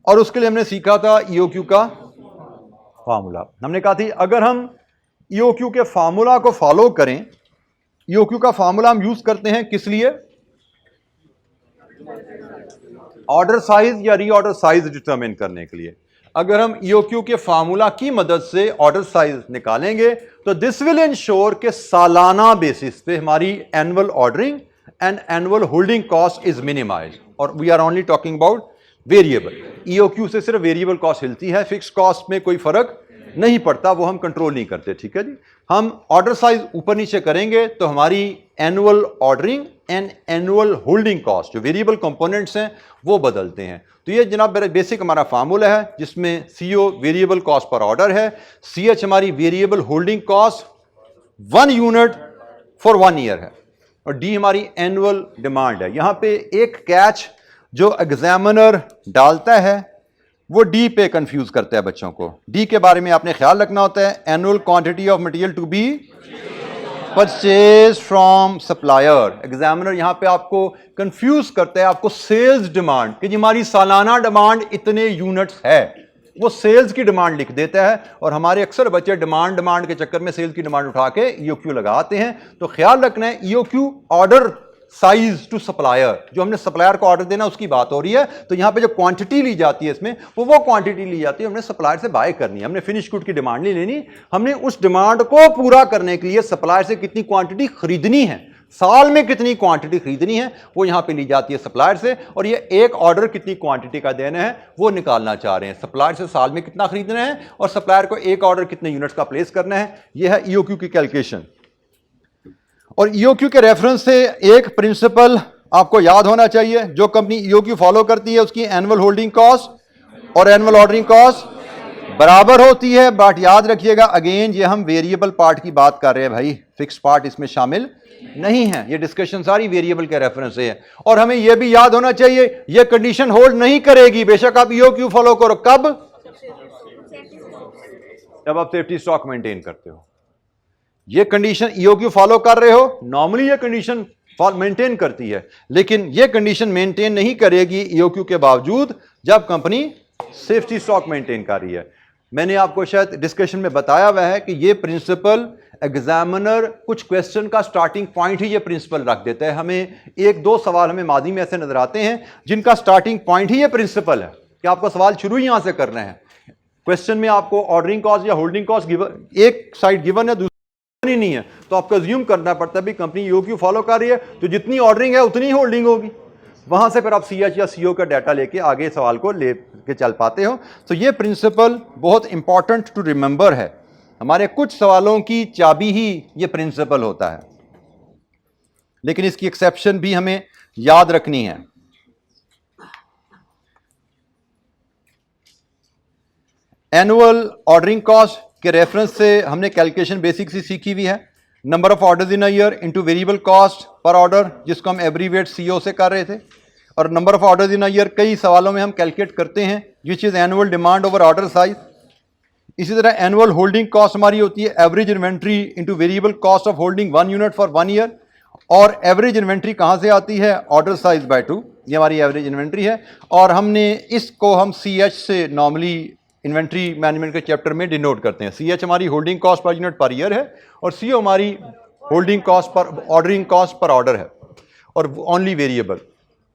और उसके लिए हमने सीखा था ईओक्यू का फार्मूला। हमने कहा थी अगर हम ईओक्यू के फार्मूला को फॉलो करें, ईओक्यू का फार्मूला हम यूज करते हैं किस लिए? ऑर्डर साइज या रीऑर्डर साइज डिटरमिन करने के लिए। अगर हम ईओक्यू के फार्मूला की मदद से ऑर्डर साइज निकालेंगे तो दिस विल इंश्योर के सालाना बेसिस पे हमारी annual ordering and annual holding cost is minimise. और we are only talking about variable. EOQ से सिर्फ वेरिएबल कॉस्ट हिलती है, फिक्स कॉस्ट में कोई फर्क नहीं पड़ता, वो हम कंट्रोल नहीं करते, ठीक है जी। हम ऑर्डर साइज ऊपर नीचे करेंगे तो हमारी annual ordering and annual holding cost जो वेरिएबल कंपोनेंट्स हैं वो बदलते हैं। तो ये जनाब बेसिक हमारा फार्मूला है, जिसमें सीओ वेरिएबल कॉस्ट पर ऑर्डर है, सीएच हमारी variable holding cost 1 unit for 1 year है, और डी हमारी एनुअल डिमांड है। यहां पे एक कैच जो एग्जामिनर डालता है वो डी पे कंफ्यूज करता है बच्चों को। डी के बारे में आपने ख्याल रखना होता है, annual quantity of material to be purchase from supplier. Examiner यहां पे आपको कंफ्यूज करता है, आपको सेल्स डिमांड कि हमारी सालाना डिमांड इतने यूनिट्स है, वो सेल्स की डिमांड लिख देता है, और हमारे अक्सर बच्चे डिमांड के चक्कर में सेल्स की डिमांड उठा के ईओक्यू लगाते हैं। तो ख्याल रखना है EOQ order size to supplier, जो हमने सप्लायर को ऑर्डर देना उसकी बात हो रही है। तो यहां पे जो क्वांटिटी ली जाती है इसमें वो क्वांटिटी ली जाती है हमने सप्लायर से बाय करनी है, हमने फिनिश गुड की डिमांड नहीं लेनी, हमने उस डिमांड को पूरा करने के लिए सप्लायर से कितनी क्वांटिटी खरीदनी है, साल में कितनी क्वांटिटी खरीदनी है, वो यहां पे ली जाती है सप्लायर से। और ये एक ऑर्डर कितनी क्वांटिटी का देना है वो निकालना चाह रहे हैं, सप्लायर से साल में कितना खरीदना है और सप्लायर को एक ऑर्डर कितने यूनिट्स का प्लेस करना है। यह है ईओक्यू की कैलकुलेशन। और ईओक्यू के रेफरेंस से एक प्रिंसिपल आपको याद होना चाहिए, जो कंपनी ईओक्यू फॉलो करती है उसकी एनुअल होल्डिंग कॉस्ट और एनुअल ऑर्डरिंग कॉस्ट बराबर होती है। बट याद रखिएगा अगेन ये हम वेरिएबल पार्ट की बात कर रहे हैं भाई, फिक्स पार्ट इसमें शामिल नहीं है, ये डिस्कशन सारी वेरिएबल के रेफरेंस से है। और हमें यह भी याद होना चाहिए ये कंडीशन होल्ड नहीं करेगी, बेशक आप ईओक्यू फॉलो करो, कब? जब आप सेफ्टी स्टॉक मेंटेन करते हो। ये कंडीशन ईओक्यू फॉलो कर रहे हो, नॉर्मली ये कंडीशन मेंटेन करती है, लेकिन ये कंडीशन मेंटेन नहीं करेगी ईओक्यू के बावजूद जब कंपनी सेफ्टी स्टॉक मेंटेन कर रही है। मैंने आपको शायद डिस्कशन में बताया हुआ है कि ये प्रिंसिपल एग्जामिनर कुछ क्वेश्चन का स्टार्टिंग पॉइंट ही ये प्रिंसिपल रख देता है। हमें एक दो सवाल हमें मादी में ऐसे नजर आते हैं जिनका स्टार्टिंग पॉइंट ही ये प्रिंसिपल है कि आपको सवाल शुरू ही यहां से करना है। क्वेश्चन में आपको ऑर्डरिंग कॉस्ट या होल्डिंग कॉस्ट गिवन, एक साइड गिवन है, दूसरी नहीं है, तो आपको अज्यूम करना पड़ता है भी कंपनी ईओक्यू फॉलो कर रही है तो जितनी ऑर्डरिंग है उतनी ही होल्डिंग होगी। वहां से फिर आप सीएच या सीओ का डाटा लेके आगे सवाल को लेके चल पाते हो। तो ये प्रिंसिपल बहुत इंपॉर्टेंट टू रिमेंबर है। हमारे कुछ सवालों की चाबी ही ये प्रिंसिपल होता है, लेकिन इसकी एक्सेप्शन भी हमें याद रखनी है। एनुअल ऑर्डरिंग कॉस्ट के रेफरेंस से हमने कैलकुलेशन बेसिक से सीखी हुई है। Number of orders in a year into variable cost पर ऑर्डर, जिसको हम एब्रीवेट सीओ से कर रहे थे, और number of orders in a year कई सवालों में हम कैलकुलेट करते हैं, which is annual demand over order size. इसी तरह एनुअल होल्डिंग कॉस्ट हमारी होती है average inventory into variable cost of holding 1 unit for 1 year. और एवरेज इन्वेंट्री कहां से आती है? ऑर्डर साइज बाय 2, ये हमारी एवरेज इन्वेंट्री है। और हमने इसको हम सीएच से नॉर्मली इन्वेंट्री मैनेजमेंट के चैप्टर में डिनोट करते हैं। सीएच हमारी holding cost per unit per year है और सीओ हमारी होल्डिंग कॉस्ट पर ऑर्डरिंग कॉस्ट पर ऑर्डर है और ओनली वेरिएबल।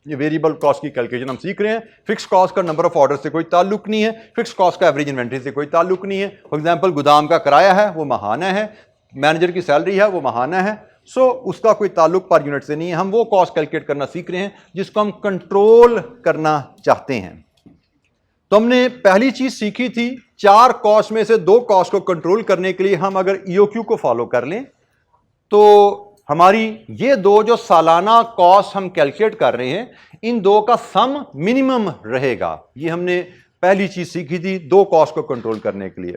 ये वेरिएबल कॉस्ट की कैलकुलेशन हम सीख रहे हैं। फिक्स कॉस्ट का नंबर ऑफ ऑर्डर से कोई ताल्लुक नहीं है, फिक्स कॉस्ट का एवरेज इन्वेंट्री से कोई ताल्लुक नहीं है। फॉर एग्जांपल गोदाम का किराया है वो माहाना है, मैनेजर की सैलरी है वो माहाना है, सो उसका कोई ताल्लुक पर यूनिट से नहीं है। हम वो कॉस्ट कैलकुलेट करना सीख रहे हैं जिसको हम कंट्रोल करना चाहते हैं। तो हमने पहली चीज सीखी थी, 4 कॉस्ट में से 2 कॉस्ट को कंट्रोल करने के लिए हम अगर ईओक्यू को फॉलो कर लें तो हमारी ये 2 जो सालाना कॉस्ट हम कैलकुलेट कर रहे हैं, इन 2 का सम मिनिमम रहेगा। ये हमने पहली चीज सीखी थी 2 कॉस्ट को कंट्रोल करने के लिए।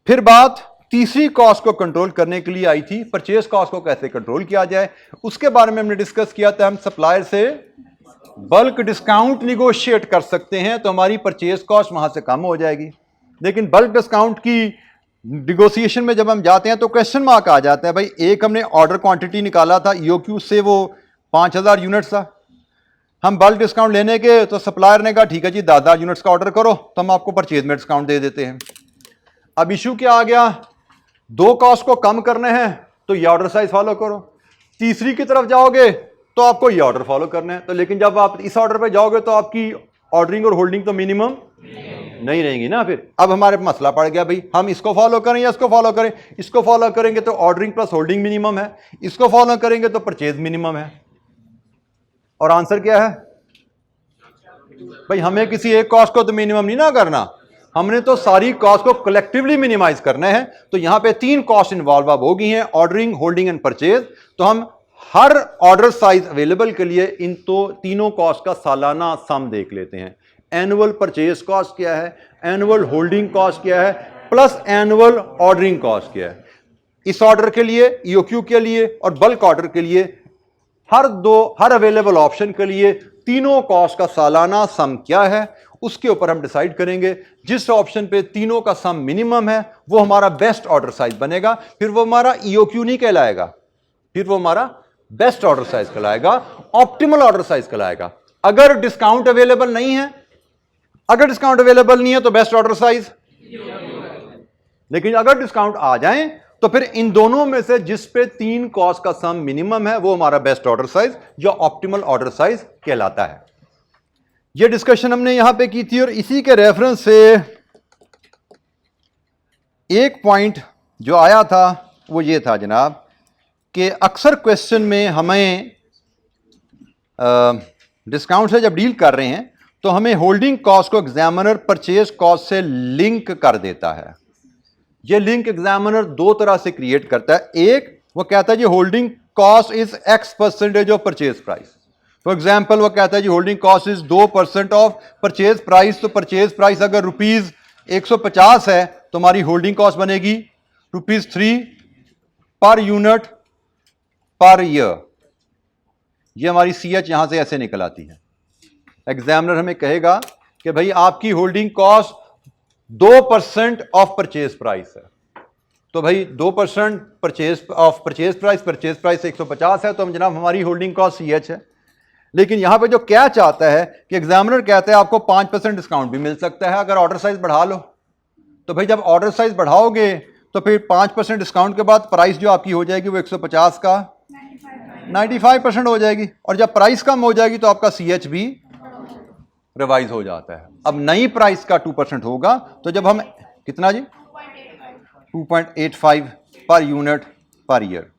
फिर बात तीसरी कॉस्ट को कंट्रोल करने के लिए आई थी, परचेज कॉस्ट को कैसे कंट्रोल किया जाए। उसके बारे में हमने डिस्कस किया था, हम सप्लायर से बल्क डिस्काउंट निगोशिएट कर सकते हैं तो हमारी परचेज कॉस्ट वहां से कम हो जाएगी। लेकिन बल्क डिस्काउंट की निगोशिएशन में जब हम जाते हैं तो क्वेश्चन मार्क आ जाता है, भाई एक हमने ऑर्डर क्वांटिटी निकाला था ईओक्यू से, वो 5000 यूनिट्स था, हम बल्क डिस्काउंट लेने के तो सप्लायर ने कहा ठीक है जी 10,000 यूनिट्स का ऑर्डर करो तो हम आपको परचेज में डिस्काउंट दे देते हैं। अब इशू क्या आ गया, 2 कॉस्ट को कम करने हैं तो ये ऑर्डर साइज फॉलो करो, तीसरी की तरफ जाओगे तो आपको ये ऑर्डर फॉलो करना है। तो लेकिन जब आप इस ऑर्डर पे जाओगे तो आपकी ऑर्डरिंग और होल्डिंग तो मिनिमम नहीं रहेंगी ना। फिर अब हमारे मसला पड़ गया, भाई हम इसको फॉलो करें या इसको फॉलो करें। इसको फॉलो करेंगे तो ऑर्डरिंग प्लस होल्डिंग मिनिमम है, इसको फॉलो करेंगे तो परचेज मिनिमम है। और आंसर क्या है? भाई हमें किसी एक कॉस्ट को तो मिनिमम नहीं ना करना, हमने तो सारी कॉस्ट को कलेक्टिवली मिनिमाइज करना है। तो यहां पे 3 कॉस्ट इन्वॉल्व अब हो गई हैं, ऑर्डरिंग, होल्डिंग एंड परचेज। तो हम हर ऑर्डर साइज अवेलेबल के लिए इन तो तीनों कॉस्ट का सालाना सम देख लेते हैं। एनुअल परचेज कॉस्ट क्या है, एनुअल होल्डिंग कॉस्ट क्या है, प्लस एनुअल ऑर्डरिंग कॉस्ट क्या है। इस ऑर्डर के लिए, ईओक्यू के लिए और बल्क ऑर्डर के लिए, हर अवेलेबल ऑप्शन के लिए तीनों कॉस्ट का सालाना सम क्या है, उसके ऊपर हम डिसाइड करेंगे। जिस ऑप्शन पे तीनों का सम मिनिमम है वो हमारा बेस्ट ऑर्डर साइज बनेगा। फिर वो हमारा ईओक्यू नहीं कहलाएगा, फिर वो हमारा बेस्ट ऑर्डर साइज कहलाएगा, ऑप्टिमल ऑर्डर साइज कहलाएगा। अगर डिस्काउंट अवेलेबल नहीं है, अगर डिस्काउंट अवेलेबल नहीं है तो बेस्ट ऑर्डर साइज, लेकिन अगर डिस्काउंट आ जाए तो फिर इन दोनों में से जिस पे 3 कॉस्ट का सम मिनिमम है वो हमारा बेस्ट ऑर्डर साइज या ऑप्टिमल ऑर्डर साइज कहलाता है। ये डिस्कशन हमने यहां पे की थी और इसी के रेफरेंस से एक पॉइंट जो आया था वो ये था जनाब कि अक्सर क्वेश्चन में हमें डिस्काउंट से जब डील कर रहे हैं तो हमें होल्डिंग कॉस्ट को एग्जामिनर परचेज कॉस्ट से लिंक कर देता है। ये लिंक एग्जामिनर 2 तरह से क्रिएट करता है। एक, वो कहता है जी holding cost is X% of purchase price. For example वो कहता है जी holding cost is 2% of purchase price. तो परचेज प्राइस अगर रुपीज 150 है तो हमारी होल्डिंग कॉस्ट बनेगी ₹3 पर यूनिट पर ईयर। ये हमारी सीएच यहां से ऐसे निकल आती है। एग्जामिनर हमें कहेगा कि भाई आपकी holding cost 2% of purchase price है, तो भाई 2% परचेज प्राइस 150 है, तो हम जनाब हमारी होल्डिंग कॉस्ट सीएच है। लेकिन यहां पे जो क्या चाहता है कि एग्जामिनर कहता है आपको 5% डिस्काउंट भी मिल सकता है अगर ऑर्डर साइज बढ़ा लो। तो भाई जब ऑर्डर साइज बढ़ाओगे तो फिर 5% डिस्काउंट के बाद प्राइस जो आपकी हो जाएगी वो 150 का 95% हो जाएगी, और जब प्राइस कम हो जाएगी तो आपका CH भी रिवाइज हो जाता है। अब नई प्राइस का 2% होगा, तो जब हम कितना जी 2.85 पर यूनिट पर ईयर।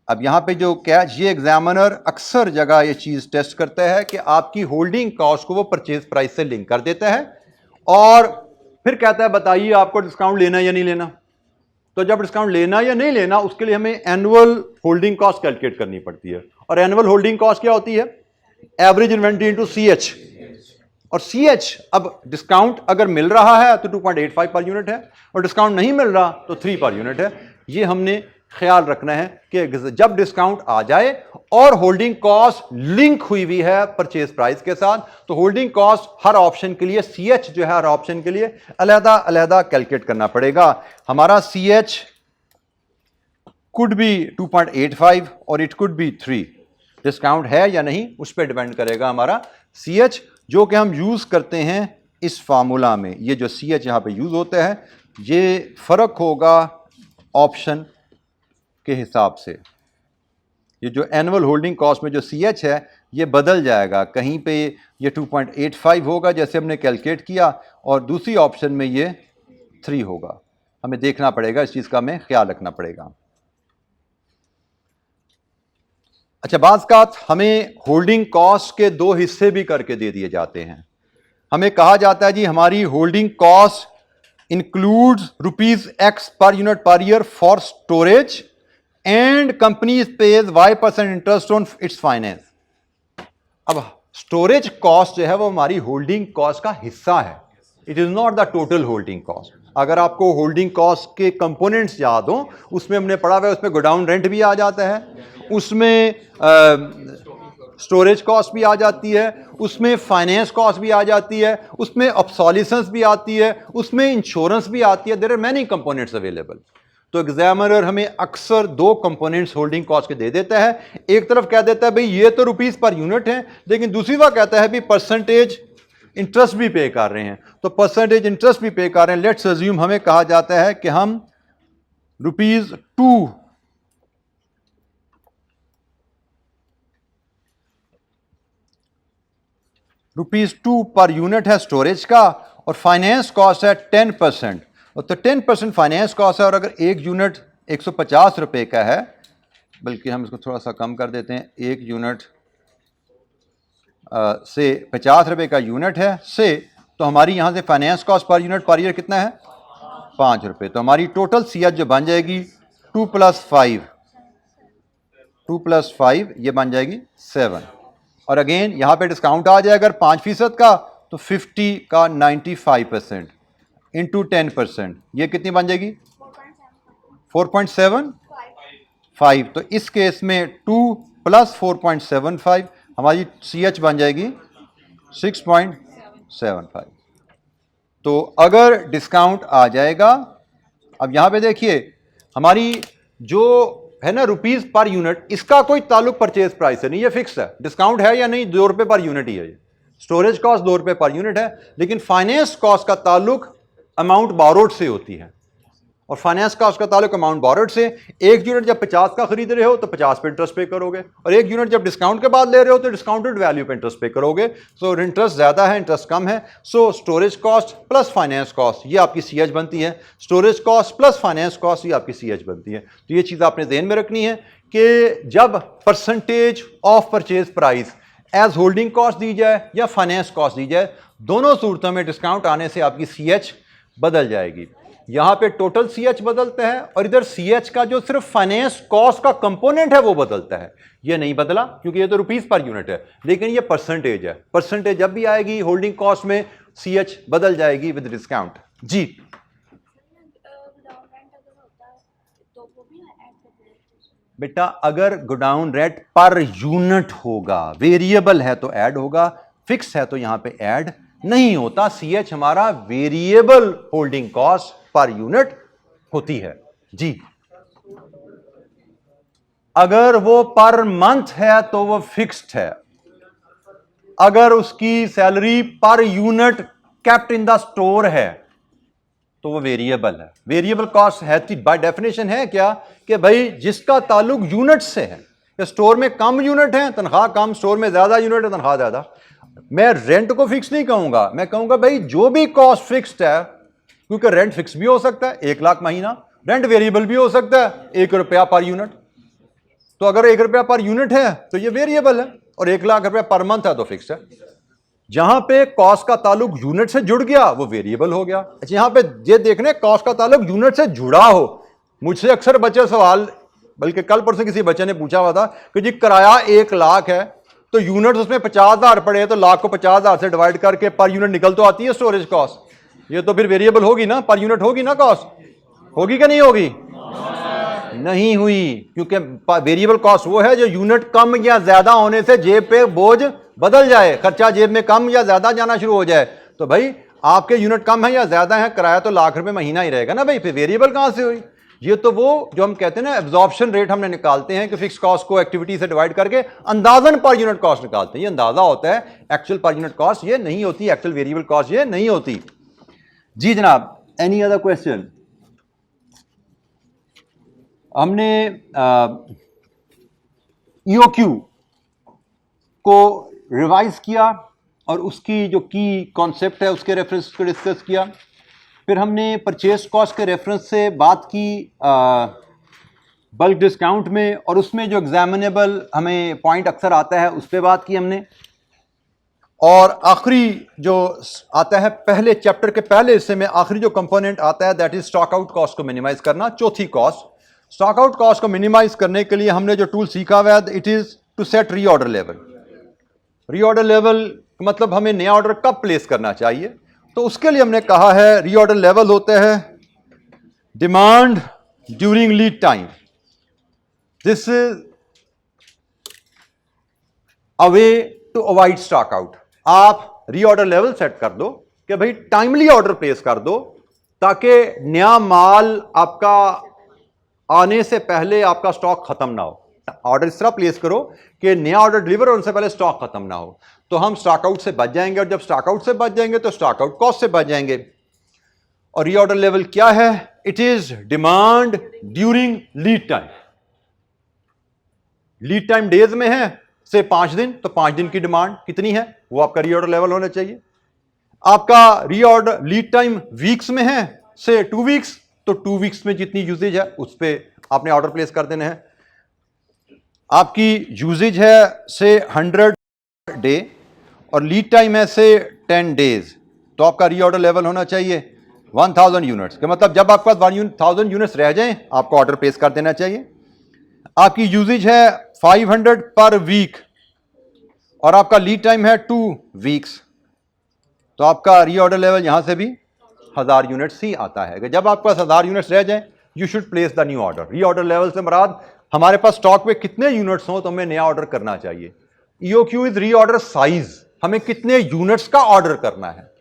अब यहां पे जो कैच, ये एग्जामिनर अक्सर जगह ये चीज टेस्ट करता है कि आपकी होल्डिंग कॉस्ट को वो परचेज प्राइस से लिंक कर देता है और फिर कहता है बताइए आपको डिस्काउंट लेना या नहीं लेना। तो जब डिस्काउंट लेना या नहीं लेना उसके लिए हमें एनुअल होल्डिंग कॉस्ट कैलकुलेट करनी पड़ती है, और एनुअल होल्डिंग कॉस्ट क्या होती है? एवरेज इन्वेंट्री इनटू CH, और CH अब डिस्काउंट अगर मिल रहा है तो 2.85 पर यूनिट है, और डिस्काउंट नहीं मिल रहा तो 3 पर यूनिट है। ये हमने ख्याल रखना है कि जब डिस्काउंट आ जाए और होल्डिंग कॉस्ट लिंक हुई हुई है परचेज प्राइस के साथ, तो होल्डिंग कॉस्ट हर ऑप्शन के लिए, CH जो है हर ऑप्शन के लिए अलहदा अलहदा कैलकुलेट करना पड़ेगा। हमारा CH कुड बी 2.85 और इट कुड बी 3। डिस्काउंट है या नहीं उस पर डिपेंड करेगा हमारा CH, जो कि हम यूज करते हैं इस फार्मूला में। ये जो CH यहां पे यूज होता है ये फर्क होगा ऑप्शन के हिसाब से। ये जो एनुअल होल्डिंग कॉस्ट में जो CH है ये बदल जाएगा, कहीं पे ये 2.85 होगा जैसे हमने कैलकुलेट किया, और दूसरी ऑप्शन में ये 3 होगा। हमें देखना पड़ेगा, इस चीज का हमें ख्याल रखना पड़ेगा। अच्छा, बाज़ हमें होल्डिंग कॉस्ट के 2 हिस्से भी करके दे दिए जाते हैं। हमें कहा जाता है जी हमारी होल्डिंग कॉस्ट इंक्लूड्स ₹X पर unit per year for storage and company page Y% interest on it's finance. अब स्टोरेज कॉस्ट जो है वो हमारी होल्डिंग कॉस्ट का हिस्सा है, it is not the total holding cost. अगर आपको होल्डिंग कॉस्ट के कंपोनेंट्स याद हो, उसमें हमने पढ़ा हुआ है, उसमें गोडाउन रेंट भी आ जाता है, उसमें स्टोरेज कॉस्ट भी आ जाती है, उसमें फाइनेंस कॉस्ट भी आ जाती है, उसमें ऑब्सोलिसेंस भी आती है, उसमें इंश्योरेंस भी आती है। There are many components available. तो एग्जामिनर हमें अक्सर 2 कंपोनेंट्स होल्डिंग कॉस्ट के दे देता है। एक तरफ कह देता है भाई ये तो रुपीस पर यूनिट है, लेकिन दूसरी बात कहता है भाई परसेंटेज इंटरेस्ट भी पे कर रहे हैं, तो परसेंटेज इंटरेस्ट भी पे कर रहे हैं। लेट्स अज्यूम हमें कहा जाता है कि हम ₹2 पर यूनिट है स्टोरेज का, और फाइनेंस कॉस्ट है 10%। तो 10% फाइनेंस कॉस्ट है, और अगर एक यूनिट 150 रुपए का है, बल्कि हम इसको थोड़ा सा कम कर देते हैं, एक यूनिट से 50 रुपए का यूनिट है से, तो हमारी यहां से finance cost per unit per year कितना है? 5 रुपए। तो हमारी टोटल CH जो बन जाएगी 2 + 5 ये बन जाएगी 7। और अगेन यहां पे डिस्काउंट आ जाए अगर 5% का, तो 50 का 95% इंटू 10%, ये कितनी बन जाएगी? 4.75। तो इस केस में 2 + 4.75 हमारी CH बन जाएगी 6.75। तो अगर डिस्काउंट आ जाएगा, अब यहां पे देखिए हमारी जो है ना रुपीस पर यूनिट, इसका कोई ताल्लुक परचेज प्राइस से नहीं, ये फिक्स है। डिस्काउंट है या नहीं, 2 रुपए पर यूनिट ही है। स्टोरेज कॉस्ट 2 रुपए पर यूनिट है, लेकिन फाइनेंस कॉस्ट का ताल्लुक अमाउंट बोरोड से होती है, और फाइनेंस कॉस्ट का ताल्लुक अमाउंट बोरोड से। एक यूनिट जब 50 का खरीद रहे हो तो 50 पे इंटरेस्ट पे करोगे, और एक यूनिट जब डिस्काउंट के बाद ले रहे हो तो डिस्काउंटेड वैल्यू पे इंटरेस्ट पे करोगे। सो इंटरेस्ट ज्यादा है, इंटरेस्ट कम है, so storage cost plus finance cost ये आपकी CH बनती है, storage cost plus finance cost ये आपकी CH बनती है। तो ये चीज आपने ध्यान में रखनी है कि जब percentage of purchase price as holding cost दी जाए या फाइनेंस कॉस्ट दी जाए, दोनों सूरतों में डिस्काउंट आने से आपकी CH बदल जाएगी। यहां पे टोटल CH बदलता है, और इधर CH का जो सिर्फ फाइनेंस कॉस्ट का कंपोनेंट है वो बदलता है। ये नहीं बदला क्योंकि ये तो रुपीस पर यूनिट है, लेकिन ये परसेंटेज है। परसेंटेज जब भी आएगी होल्डिंग कॉस्ट में CH बदल जाएगी विद डिस्काउंट। जी बेटा, अगर गोडाउन रेट पर यूनिट होगा, वेरिएबल है तो ऐड होगा, फिक्स है तो यहां पे ऐड नहीं होता। CH हमारा variable holding cost per unit होती है। जी, अगर वो पर मंथ है तो वो फिक्स्ड है। अगर उसकी salary per unit kept in the store है तो वो वेरिएबल है। वेरिएबल कॉस्ट है बाय डेफिनेशन है क्या कि भाई जिसका ताल्लुक यूनिट से है, कि स्टोर में कम यूनिट है तनख्वाह कम, स्टोर में ज्यादा यूनिट है तनख्वाह ज्यादा। मैं रेंट को फिक्स नहीं कहूंगा, मैं कहूंगा भाई जो भी कॉस्ट फिक्स्ड है, क्योंकि रेंट फिक्स भी हो सकता है 1 लाख महीना, रेंट वेरिएबल भी हो सकता है 1 रुपया पर यूनिट। तो अगर 1 रुपया पर यूनिट है तो ये वेरिएबल है, और 1 लाख रुपया पर मंथ है तो फिक्स है। जहां पे कॉस्ट का ताल्लुक यूनिट से जुड़ गया वो वेरिएबल हो गया। अच्छा, यहां पे ये देखने कॉस्ट का ताल्लुक यूनिट से जुड़ा हो। मुझसे अक्सर बच्चे सवाल, बल्कि कल परसों किसी बच्चे ने पूछा हुआ था कि जी किराया 1 लाख है तो यूनिट उसमें 50,000 पड़े, तो लाख को 50,000 से डिवाइड करके पर यूनिट निकल तो आती है स्टोरेज कॉस्ट। ये तो फिर वेरिएबल होगी ना, पर यूनिट होगी ना कॉस्ट, होगी कि नहीं होगी? नहीं हुई, क्योंकि वेरिएबल कॉस्ट वो है जो यूनिट कम या ज्यादा होने से जेब पे बोझ बदल जाए, खर्चा जेब में कम या ज्यादा जाना शुरू हो जाए। तो भाई आपके यूनिट कम है या ज्यादा है, किराया तो लाख रुपए महीना ही रहेगा ना भाई, फिर वेरिएबल कहां से हुई? ये तो वो जो हम कहते हैं ना एब्जॉर्प्शन रेट हमने निकालते हैं कि फिक्स कॉस्ट को एक्टिविटी से डिवाइड करके अंदाजन पर यूनिट कॉस्ट निकालते हैं। ये अंदाजा होता है, एक्चुअल पर यूनिट कॉस्ट ये नहीं होती, एक्चुअल वेरिएबल कॉस्ट ये नहीं होती। जी जनाब, एनी अदर क्वेश्चन? हमने ईओक्यू को रिवाइज किया और उसकी जो की कॉन्सेप्ट है उसके रेफरेंस को डिस्कस किया। फिर हमने परचेज कॉस्ट के रेफरेंस से बात की बल्क डिस्काउंट में, और उसमें जो एग्जामिनेबल हमें पॉइंट अक्सर आता है उस पर बात की हमने। और आखिरी जो आता है पहले चैप्टर के पहले हिस्से में, आखिरी जो कंपोनेंट आता है that is stock out cost को मिनिमाइज करना, चौथी कॉस्ट। स्टॉक आउट कॉस्ट को मिनिमाइज करने के लिए हमने जो टूल सीखा हुआ है it is to set reorder level. Reorder level मतलब हमें नया ऑर्डर कब प्लेस करना चाहिए, तो उसके लिए हमने कहा है रीऑर्डर लेवल होता है demand during lead time. This is a way to avoid stock out. आप रीऑर्डर लेवल सेट कर दो कि भाई टाइमली ऑर्डर प्लेस कर दो, ताकि नया माल आपका आने से पहले आपका स्टॉक खत्म ना हो। ऑर्डर इस तरह प्लेस करो कि नया ऑर्डर डिलीवर होने से पहले स्टॉक खत्म ना हो, तो हम स्टॉक आउट से बच जाएंगे, और जब स्टॉक आउट से बच जाएंगे तो स्टॉक आउट कॉस्ट से बच जाएंगे। और रीऑर्डर लेवल क्या है? It is demand during lead time. Lead time days में है से 5 दिन, तो 5 दिन की डिमांड कितनी है वो आपका रीऑर्डर लेवल होना चाहिए। आपका रीऑर्डर लीड टाइम वीक्स में है से 2 वीक्स, तो 2 वीक्स में जितनी यूजेज है उस पर आपने ऑर्डर प्लेस कर देना है। आपकी यूजेज है से 100 डे और लीड टाइम है से 10 डेज, तो आपका रीऑर्डर लेवल होना चाहिए 1000 यूनिट्स का। मतलब जब आपके पास 1000 यूनिट्स रह जाएं आपको ऑर्डर प्लेस कर देना चाहिए। आपकी यूजेज है 500 पर वीक और आपका लीड टाइम है 2 वीक्स, तो आपका रीऑर्डर लेवल यहां से भी 1000 यूनिट्स ही आता है कि जब आपके पास 1000 यूनिट्स रह जाएं you should place the new order. Reorder level से मुराद हमारे पास स्टॉक में कितने यूनिट्स हो तो हमें नया ऑर्डर करना चाहिए। ईओक्यू इज रीऑर्डर साइज, हमें कितने यूनिट्स का ऑर्डर करना है,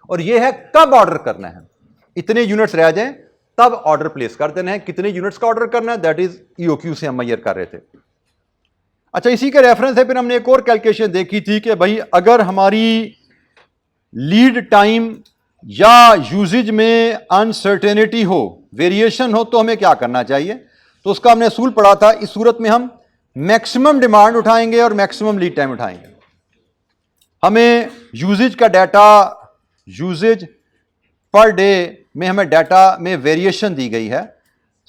और यह है कब ऑर्डर करना है। इतने यूनिट्स रह जाएं तब ऑर्डर प्लेस कर देना है। कितने यूनिट्स का ऑर्डर करना है दैट इज ईओक्यू से हम मेजर कर रहे थे। अच्छा, इसी के रेफरेंस है फिर हमने एक और कैलकुलेशन देखी थी कि भाई अगर हमारी लीड टाइम या यूजेज में अनसर्टेनिटी हो, वेरिएशन हो, तो हमें क्या करना चाहिए। तो उसका हमने असूल पढ़ा था। इस सूरत में हम मैक्सिमम डिमांड उठाएंगे और मैक्सिमम लीड टाइम उठाएंगे। हमें यूजेज का डाटा, यूजेज पर डे में हमें डाटा में वेरिएशन दी गई है,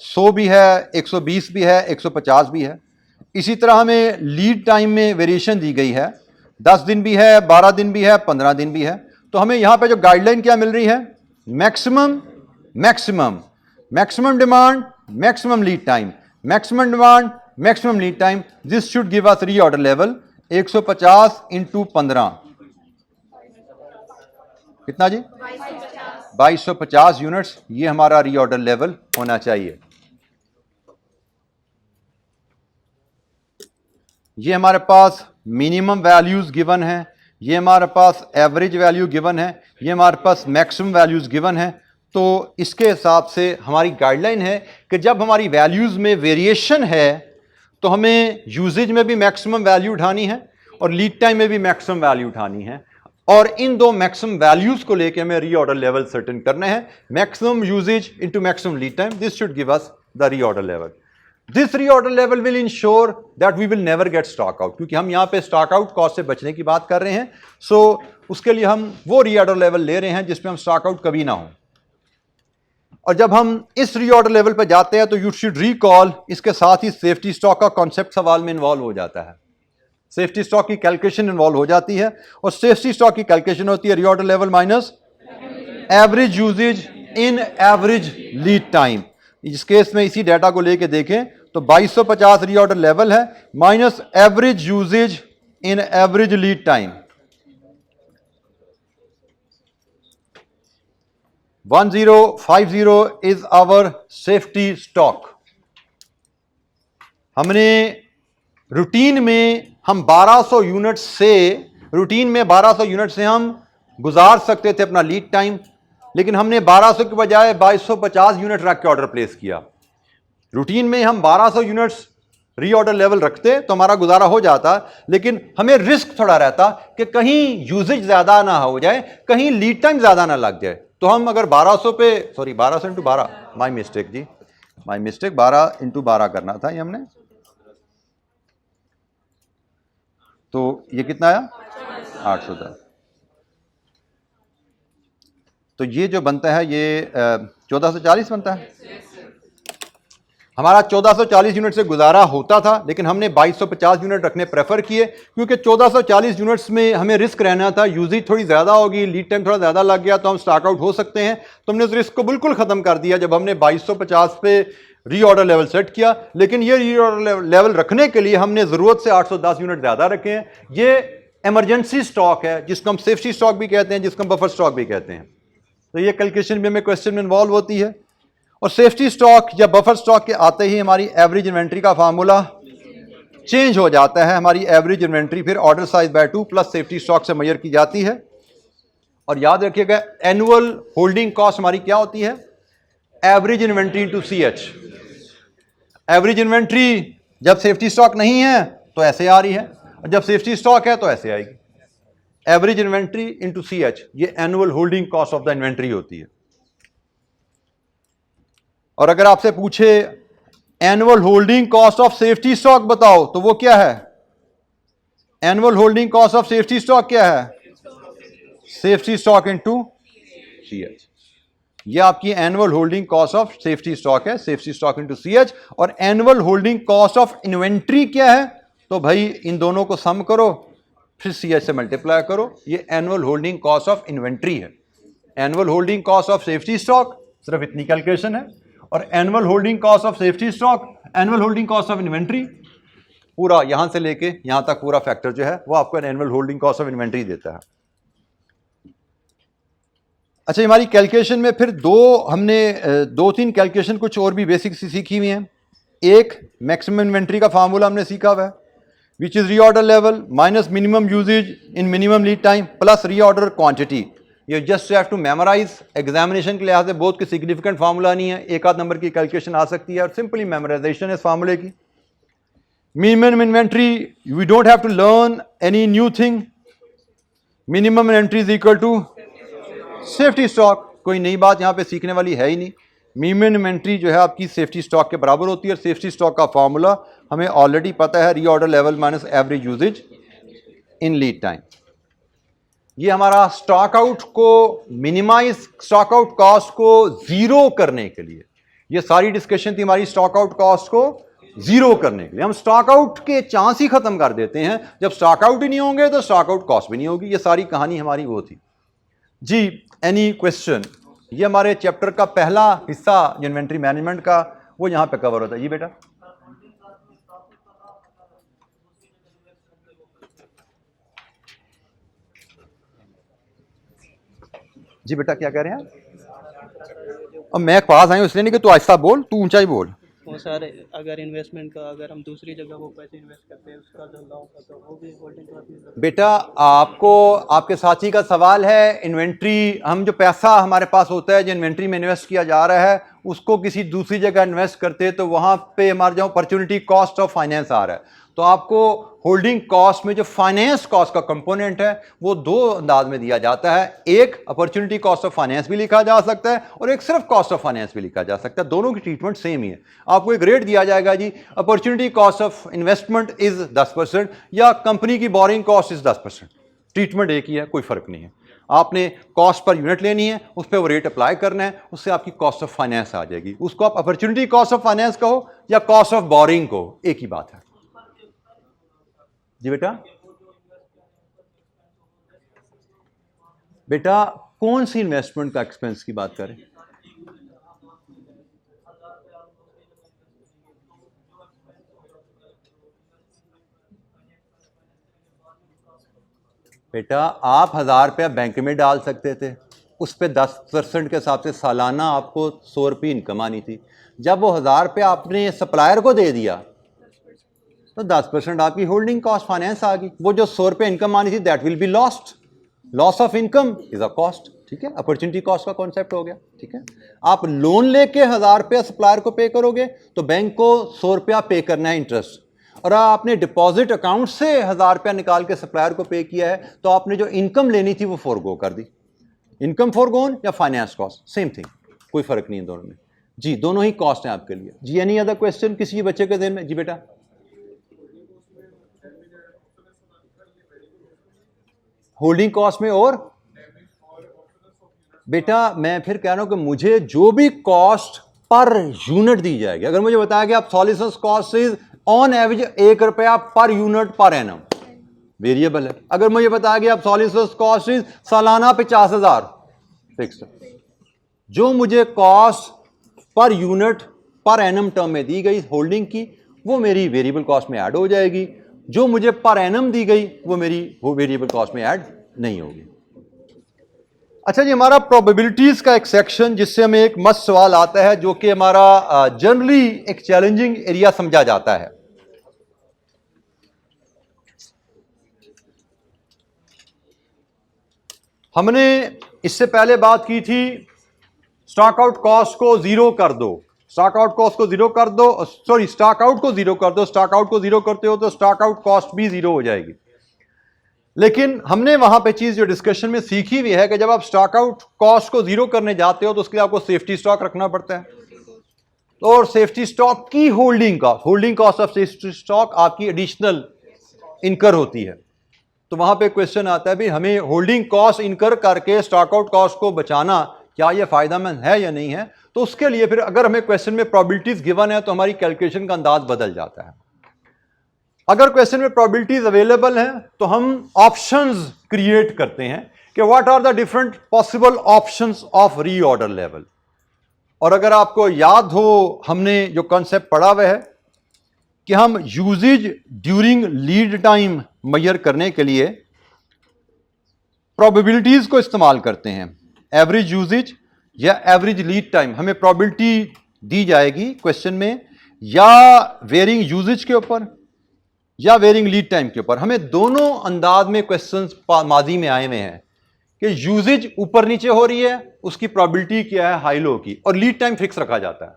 100 भी है, 120 भी है, 150 भी है। इसी तरह हमें लीड टाइम में वेरिएशन दी गई है, 10 दिन भी है, 12 दिन भी है, 15 दिन भी है। तो हमें यहां पे जो गाइडलाइन क्या मिल रही है, maximum maximum maximum demand maximum lead time, maximum demand maximum lead time. This should give us reorder level 150 into 15 कितना जी, 2250 यूनिट्स। ये हमारा रीऑर्डर लेवल होना चाहिए। ये हमारे पास मिनिमम वैल्यूज गिवन है, ये हमारे पास एवरेज वैल्यू गिवन है, ये हमारे पास मैक्सिमम वैल्यूज गिवन है। तो इसके हिसाब से हमारी गाइडलाइन है कि जब हमारी वैल्यूज में वेरिएशन है तो हमें यूजेज में भी मैक्सिमम वैल्यू उठानी है और लीड टाइम में भी मैक्सिमम वैल्यू उठानी है। और इन दो मैक्सिमम वैल्यूज को लेके हमें रीऑर्डर लेवल सर्टेन करने हैं. Maximum usage into maximum lead time, this should give us the reorder level. This reorder level will ensure that we will never get stock out, क्योंकि हम यहां पे स्टॉक आउट कॉस्ट से बचने की बात कर रहे हैं. सो उसके लिए हम वो रीऑर्डर लेवल ले रहे हैं जिसमें हम स्टॉक आउट कभी ना हो. और जब हम इस रीऑर्डर लेवल पर जाते हैं तो यू शुड रिकॉल, इसके साथ ही सेफ्टी स्टॉक का कॉन्सेप्ट सवाल में इन्वॉल्व हो जाता है. सेफ्टी स्टॉक की कैलकुलेशन इन्वॉल्व हो जाती है, और सेफ्टी स्टॉक की कैलकुलेशन होती है reorder level minus average usage in average lead time. इस केस में इसी डाटा को लेके देखें तो 2250 रीऑर्डर लेवल है minus average usage in average lead time. 1050 is our safety stock. हमने रूटीन में हम 1200 यूनिट से रूटीन में 1200 यूनिट से हम गुजार सकते थे अपना लीड टाइम, लेकिन हमने 1200 के बजाय 2250 यूनिट रख के ऑर्डर प्लेस किया. रूटीन में हम 1200 यूनिट्स रीऑर्डर लेवल रखते तो हमारा गुजारा हो जाता, लेकिन हमें रिस्क थोड़ा रहता कि कहीं यूजेज ज्यादा ना हो जाए, कहीं लीड टाइम ज्यादा ना लग जाए. तो हम अगर 1200 पे 1200 इंटू 12, माई मिस्टेक जी, माई मिस्टेक, 12 इंटू 12 करना था ये हमने. तो ये कितना आया? 800 था. तो ये जो बनता है ये 1440 बनता है. हमारा 1440 यूनिट से गुजारा होता था, लेकिन हमने 2250 यूनिट रखने प्रेफर किए, क्योंकि 1440 यूनिट्स में हमें रिस्क रहना था. यूजेज थोड़ी ज़्यादा होगी, लीड टाइम थोड़ा ज़्यादा लग गया तो हम स्टॉक आउट हो सकते हैं. तो हमने उस रिस्क को बिल्कुल ख़त्म कर दिया जब हमने 2250 पे रीऑर्डर लेवल सेट किया. लेकिन ये रीऑर्डर लेवल रखने के लिए हमने ज़रूरत से 810 यूनिट ज़्यादा रखे हैं. ये एमरजेंसी स्टॉक है, जिसको हम सेफ्टी स्टॉक भी कहते हैं, जिसको हम बफर स्टॉक भी कहते हैं. तो ये कैलकुलेशन भी हमें क्वेश्चन में इन्वॉल्व होती है. और सेफ्टी स्टॉक या बफर स्टॉक के आते ही हमारी एवरेज इन्वेंट्री का फार्मूला चेंज हो जाता है. हमारी एवरेज इन्वेंट्री फिर order size by 2 plus safety stock से मेजर की जाती है. और याद रखिएगा एनुअल होल्डिंग कॉस्ट हमारी क्या होती है? Average inventory into CH. Average inventory जब सेफ्टी स्टॉक नहीं है तो ऐसे आ रही है, और जब सेफ्टी स्टॉक है तो ऐसे आएगी. एवरेज इन्वेंट्री इनटू CH, ये annual holding cost of the inventory होती है. और अगर आपसे पूछे annual holding cost of safety stock बताओ, तो वो क्या है? Annual holding cost of safety stock क्या है? Safety stock into CH. ये आपकी annual holding cost of safety stock है, सेफ्टी स्टॉक इनटू CH. और annual holding cost of inventory क्या है? तो भाई इन दोनों को सम करो, फिर CH से मल्टीप्लाई करो. ये annual holding cost of inventory है. Annual holding cost of safety stock सिर्फ इतनी कैलकुलेशन है, और annual holding cost of safety stock, annual holding cost of inventory, पूरा यहां से लेके यहां तक पूरा फैक्टर जो है वो आपको annual holding cost of inventory देता है. अच्छा, हमारी कैलकुलेशन में फिर हमने 2-3 कैलकुलेशन कुछ और भी बेसिक सी सीखी हुई हैं. एक मैक्सिमम इन्वेंट्री का फार्मूला हमने सीखा हुआ है, which is reorder level minus minimum usage in minimum lead time plus reorder quantity. ये just have to memorise. Examination के लिहाज से बहुत कोई सिग्निफिकेंट फार्मूला नहीं है, एक आध नंबर की कैलकुलेशन आ सकती है, और सिंपली मेमोराइजेशन है इस फार्मूले की. Minimum inventory, we don't have to learn any new thing. Minimum inventory is equal to safety stock. कोई नई बात यहाँ पे सीखने वाली है ही नहीं. मिनिमम इन्वेंट्री जो है आपकी सेफ्टी स्टॉक के बराबर होती है, और सेफ्टी स्टॉक का फार्मूला हमें ऑलरेडी पता है, reorder level minus average usage in lead time. ये हमारा स्टॉक आउट को मिनिमाइज, स्टॉक आउट कॉस्ट को जीरो करने के लिए, ये सारी डिस्कशन थी हमारी स्टॉक आउट कॉस्ट को जीरो करने के लिए. हम स्टॉक आउट के चांस ही खत्म कर देते हैं. जब स्टॉक आउट ही नहीं होंगे तो स्टॉक आउट कॉस्ट भी नहीं होगी. ये सारी कहानी हमारी वो थी जी. Any question? ये हमारे चैप्टर का पहला हिस्सा इन्वेंट्री मैनेजमेंट का, वो यहां पे कवर होता है. जी बेटा, जी बेटा क्या कह रहे हैं आप? अब मैं पास आई हूं इसलिए नहीं कि तू आहिस्ता बोल, तू ऊंचा ही बोल. वो सर, अगर इन्वेस्टमेंट का अगर हम दूसरी जगह वो पैसे इन्वेस्ट करते हैं उसका जो लॉस होता है वो भी होल्डिंग कॉस्ट. बेटा आपको, आपके साथी का सवाल है, इन्वेंट्री, हम जो पैसा हमारे पास होता है जो इन्वेंट्री में इन्वेस्ट किया जा रहा है उसको किसी दूसरी जगह इन्वेस्ट करते हैं तो वहाँ पे हमारा जो अपॉर्चुनिटी कॉस्ट ऑफ फाइनेंस आ रहा है, तो आपको होल्डिंग कॉस्ट में जो फाइनेंस कॉस्ट का कंपोनेंट है वो दो अंदाज में दिया जाता है। एक अपॉर्चुनिटी कॉस्ट ऑफ फाइनेंस भी लिखा जा सकता है और एक सिर्फ कॉस्ट ऑफ फाइनेंस भी लिखा जा सकता है। दोनों की ट्रीटमेंट सेम ही है। आपको एक रेट दिया जाएगा जी, opportunity cost of investment is 10% या कंपनी की बोरिंग कॉस्ट इज 10%। ट्रीटमेंट एक ही है, कोई फर्क नहीं है। आपने कॉस्ट पर यूनिट लेनी है, उस पर वो रेट अप्लाई करना है, उससे आपकी कॉस्ट ऑफ फाइनेंस आ जाएगी। उसको आप अपॉर्चुनिटी कॉस्ट ऑफ फाइनेंस कहो या कॉस्ट ऑफ बोरिंग कहो, एक ही बात है। जी बेटा, बेटा कौन सी इन्वेस्टमेंट का एक्सपेंस की बात करें? बेटा आप 1000 रुपया बैंक में डाल सकते थे, उस पर 10% के हिसाब से सालाना आपको 100 रुपये इनकम आनी थी। जब वो 1000 रुपया आपने सप्लायर को दे दिया तो 10% आपकी होल्डिंग कॉस्ट फाइनेंस आ गई। वो जो 100 रुपये इनकम आनी थी that will be lost. Loss of income is a cost. ठीक है, अपॉर्चुनिटी कॉस्ट का कॉन्सेप्ट हो गया। ठीक है, आप लोन लेके 1000 रुपया सप्लायर को पे करोगे तो बैंक को 100 रुपया पे करना है इंटरेस्ट, और आपने डिपॉजिट अकाउंट से 1000 रुपया निकाल के सप्लायर को पे किया है तो आपने जो इनकम लेनी थी वो फोरगो कर दी। इनकम फोरगोन या फाइनेंस कॉस्ट सेम थिंग, कोई फर्क नहीं है दोनों में। जी दोनों ही कॉस्ट है आपके लिए। जी एनी अदर क्वेश्चन किसी बच्चे के ध्यान में? जी बेटा, होल्डिंग कॉस्ट में और बेटा मैं फिर कह रहा हूं कि मुझे जो भी कॉस्ट पर यूनिट दी जाएगी, अगर मुझे बताया कि आप solutions cost is on average 1 रुपया पर यूनिट पर एनम, वेरिएबल है। अगर मुझे बताया कि आप सॉल्यूशंस कॉस्ट इज सालाना 50,000, फिक्स। जो मुझे cost per unit per annum term में दी गई होल्डिंग की, वो मेरी वेरिएबल कॉस्ट में ऐड हो जाएगी। जो मुझे पर एनम दी गई वो मेरी वेरिएबल कॉस्ट में ऐड नहीं होगी। अच्छा जी, हमारा प्रोबेबिलिटीज का एक सेक्शन जिससे हमें एक मस्त सवाल आता है जो कि हमारा जनरली एक चैलेंजिंग एरिया समझा जाता है। हमने इससे पहले बात की थी स्टॉक आउट कॉस्ट को जीरो कर दो, स्टॉक आउट कॉस्ट को जीरो कर दो, सॉरी स्टॉक आउट को जीरो कर दो। स्टॉक आउट को जीरो करते हो तो स्टॉक आउट कॉस्ट भी जीरो हो जाएगी। लेकिन हमने वहां पे चीज जो डिस्कशन में सीखी हुई है कि जब आप स्टॉक आउट कॉस्ट को जीरो करने जाते हो तो उसके लिए आपको सेफ्टी स्टॉक रखना पड़ता है। तो और सेफ्टी स्टॉक की holding cost of safety stock आपकी एडिशनल इनकर होती है। तो वहां पे क्वेश्चन आता है भी हमें होल्डिंग कॉस्ट इनकर करके स्टॉक आउट कॉस्ट को बचाना क्या ये फायदेमंद है या नहीं है। तो उसके लिए फिर अगर हमें क्वेश्चन में प्रोबेबिलिटीज गिवन है तो हमारी कैलकुलेशन का अंदाज बदल जाता है। अगर क्वेश्चन में प्रोबेबिलिटीज अवेलेबल हैं तो हम ऑप्शंस क्रिएट करते हैं कि what are the different possible options of reorder level. और अगर आपको याद हो हमने जो कॉन्सेप्ट पढ़ा हुआ है कि हम usage during lead time measure करने के लिए प्रोबेबिलिटीज को इस्तेमाल करते हैं। एवरेज यूजेज या एवरेज लीड टाइम, हमें प्रोबेबिलिटी दी जाएगी क्वेश्चन में या वेरिंग यूजेज के ऊपर या वेरिंग लीड टाइम के ऊपर। हमें दोनों अंदाज में क्वेश्चंस माजी में आए हुए हैं कि यूजेज ऊपर नीचे हो रही है उसकी प्रोबेबिलिटी क्या है, हाई लो की, और लीड टाइम फिक्स रखा जाता है।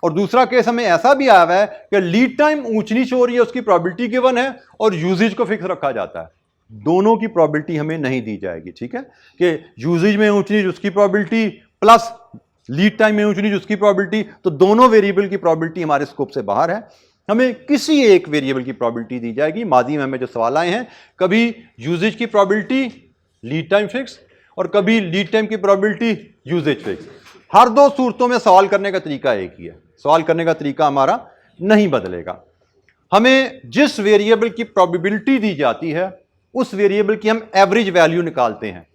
और दूसरा केस हमें ऐसा भी आया हुआ है कि लीड टाइम ऊंच नीच हो रही है उसकी प्रोबेबिलिटी गिवन है और यूजेज को फिक्स रखा जाता है। दोनों की प्रोबेबिलिटी हमें नहीं दी जाएगी। ठीक है, कि यूजेज में ऊंच नीच उसकी प्रोबेबिलिटी प्लस लीड टाइम में ऊंच नीच उसकी प्रोबेबिलिटी, तो दोनों वेरिएबल की प्रोबेबिलिटी हमारे स्कोप से बाहर है। हमें किसी एक वेरिएबल की प्रोबेबिलिटी दी जाएगी। माजी में हमें जो सवाल आए हैं, कभी यूजेज की प्रोबेबिलिटी लीड टाइम फिक्स और कभी लीड टाइम की प्रोबेबिलिटी यूजेज फिक्स। हर दो सूरतों में सवाल करने का तरीका एक ही है, सवाल करने का तरीका हमारा नहीं बदलेगा। हमें जिस वेरिएबल की प्रोबेबिलिटी दी जाती है उस वेरिएबल की हम एवरेज वैल्यू निकालते हैं।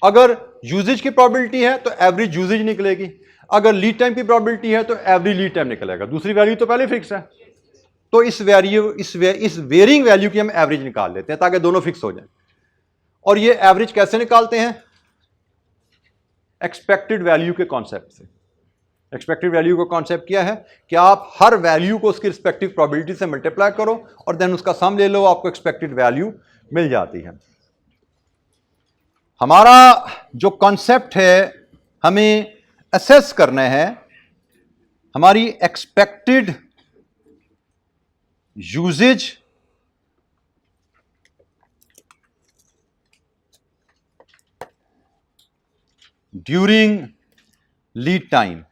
अगर यूजेज की प्रोबेबिलिटी है तो एवरेज यूजेज निकलेगी, अगर लीड टाइम की प्रोबेबिलिटी है तो एवरेज लीड टाइम निकलेगा। दूसरी वैल्यू तो पहले फिक्स है, तो इस वेरिंग वैल्यू की हम एवरेज निकाल लेते हैं ताकि दोनों फिक्स हो जाए। और ये एवरेज कैसे निकालते हैं? एक्सपेक्टेड वैल्यू के कॉन्सेप्ट से। एक्सपेक्टेड वैल्यू का कॉन्सेप्ट क्या है कि आप हर वैल्यू को उसकी रिस्पेक्टिव प्रोबेबिलिटी से मल्टीप्लाई करो और देन उसका सम ले लो, आपको एक्सपेक्टेड वैल्यू मिल जाती है। हमारा जो कॉन्सेप्ट है, हमें असेस करना है हमारी expected usage during lead time.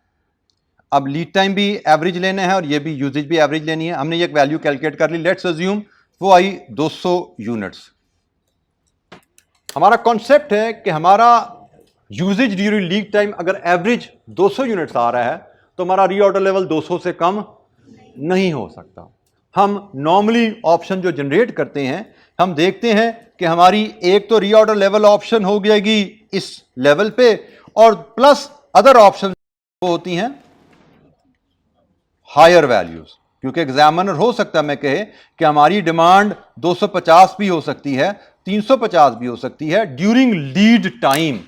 अब लीड टाइम भी एवरेज लेना है और ये भी यूजेज भी एवरेज लेनी है। हमने ये एक वैल्यू कैलकुलेट कर ली, लेट्स अज्यूम वो आई 200 यूनिट्स। हमारा कॉन्सेप्ट है कि हमारा यूजेज ड्यूरिंग लीड टाइम अगर एवरेज 200 यूनिट्स आ रहा है तो हमारा रीऑर्डर लेवल 200 से कम नहीं हो सकता। हम नॉर्मली ऑप्शन जो जनरेट करते हैं, हम देखते हैं कि हमारी एक तो रीऑर्डर लेवल ऑप्शन हो जाएगी इस लेवल पे, और प्लस अदर ऑप्शन होती हैं हायर वैल्यूज, क्योंकि एग्जामिनर हो सकता है मैं कहे कि हमारी डिमांड 250 भी हो सकती है, 350 भी हो सकती है ड्यूरिंग लीड टाइम।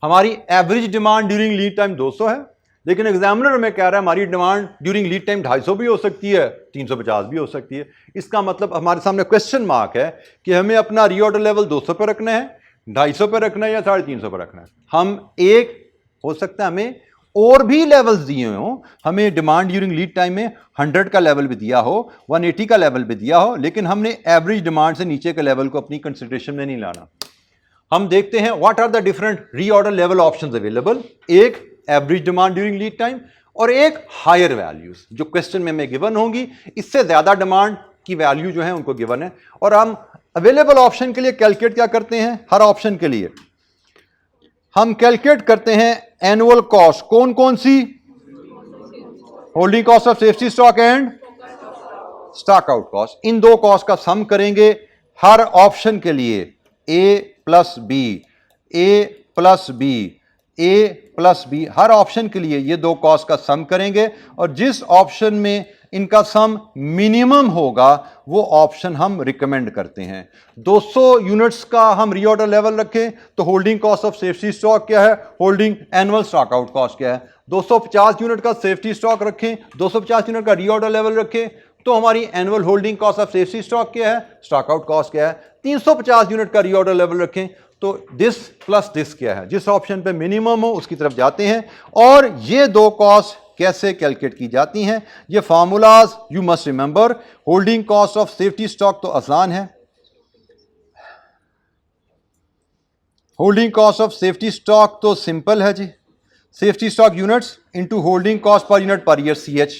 हमारी average demand during lead time 200 है, लेकिन एग्जामिनर में कह रहा है हमारी डिमांड ड्यूरिंग लीड टाइम 250 भी हो सकती है, 350 भी हो सकती है। इसका मतलब हमारे सामने क्वेश्चन मार्क है कि हमें अपना रीऑर्डर लेवल 200 पे रखना है, 250 पे रखना है या 350 पे रखना है। हम एक हो सकता है हमें और भी लेवल्स दिए हों, हमें डिमांड ड्यूरिंग लीड टाइम में 100 का लेवल भी दिया हो, 180 का लेवल भी दिया हो, लेकिन हमने एवरेज डिमांड से नीचे के लेवल को अपनी कंसिडरेशन में नहीं लाना। हम देखते हैं what are the different reorder level options available. एक average demand during lead time और एक हायर वैल्यूज जो क्वेश्चन में हमें गिवन होंगी, इससे ज्यादा डिमांड की वैल्यू जो है उनको गिवन है। और हम अवेलेबल ऑप्शन के लिए कैलकुलेट क्या करते हैं, हर ऑप्शन के लिए हम कैलकुलेट करते हैं एनुअल कॉस्ट। कौन कौन सी? Holding cost of safety stock and stock out cost. इन दो कॉस्ट का सम करेंगे हर ऑप्शन के लिए, A plus B, A plus B, A plus B, हर ऑप्शन के लिए ये दो कॉस्ट का सम करेंगे, और जिस ऑप्शन में इनका सम मिनिमम होगा वो ऑप्शन हम रिकमेंड करते हैं। 200 यूनिट्स का हम रीऑर्डर लेवल रखें तो holding cost of safety stock क्या है, holding annual stock out cost क्या है। 250 यूनिट का सेफ्टी स्टॉक रखें, 250 यूनिट का रीऑर्डर लेवल रखें तो हमारी annual holding cost of safety stock क्या है, स्टॉक आउट कॉस्ट क्या है। 350 यूनिट का रीऑर्डर लेवल रखें तो दिस प्लस दिस क्या है, जिस ऑप्शन पे मिनिमम हो उसकी तरफ जाते हैं। और ये दो कॉस्ट कैसे कैलकुलेट की जाती हैं, ये formulas you must remember. Holding cost of safety stock तो आसान है, holding cost of safety stock तो सिंपल है जी, safety stock units into holding cost per unit per year CH,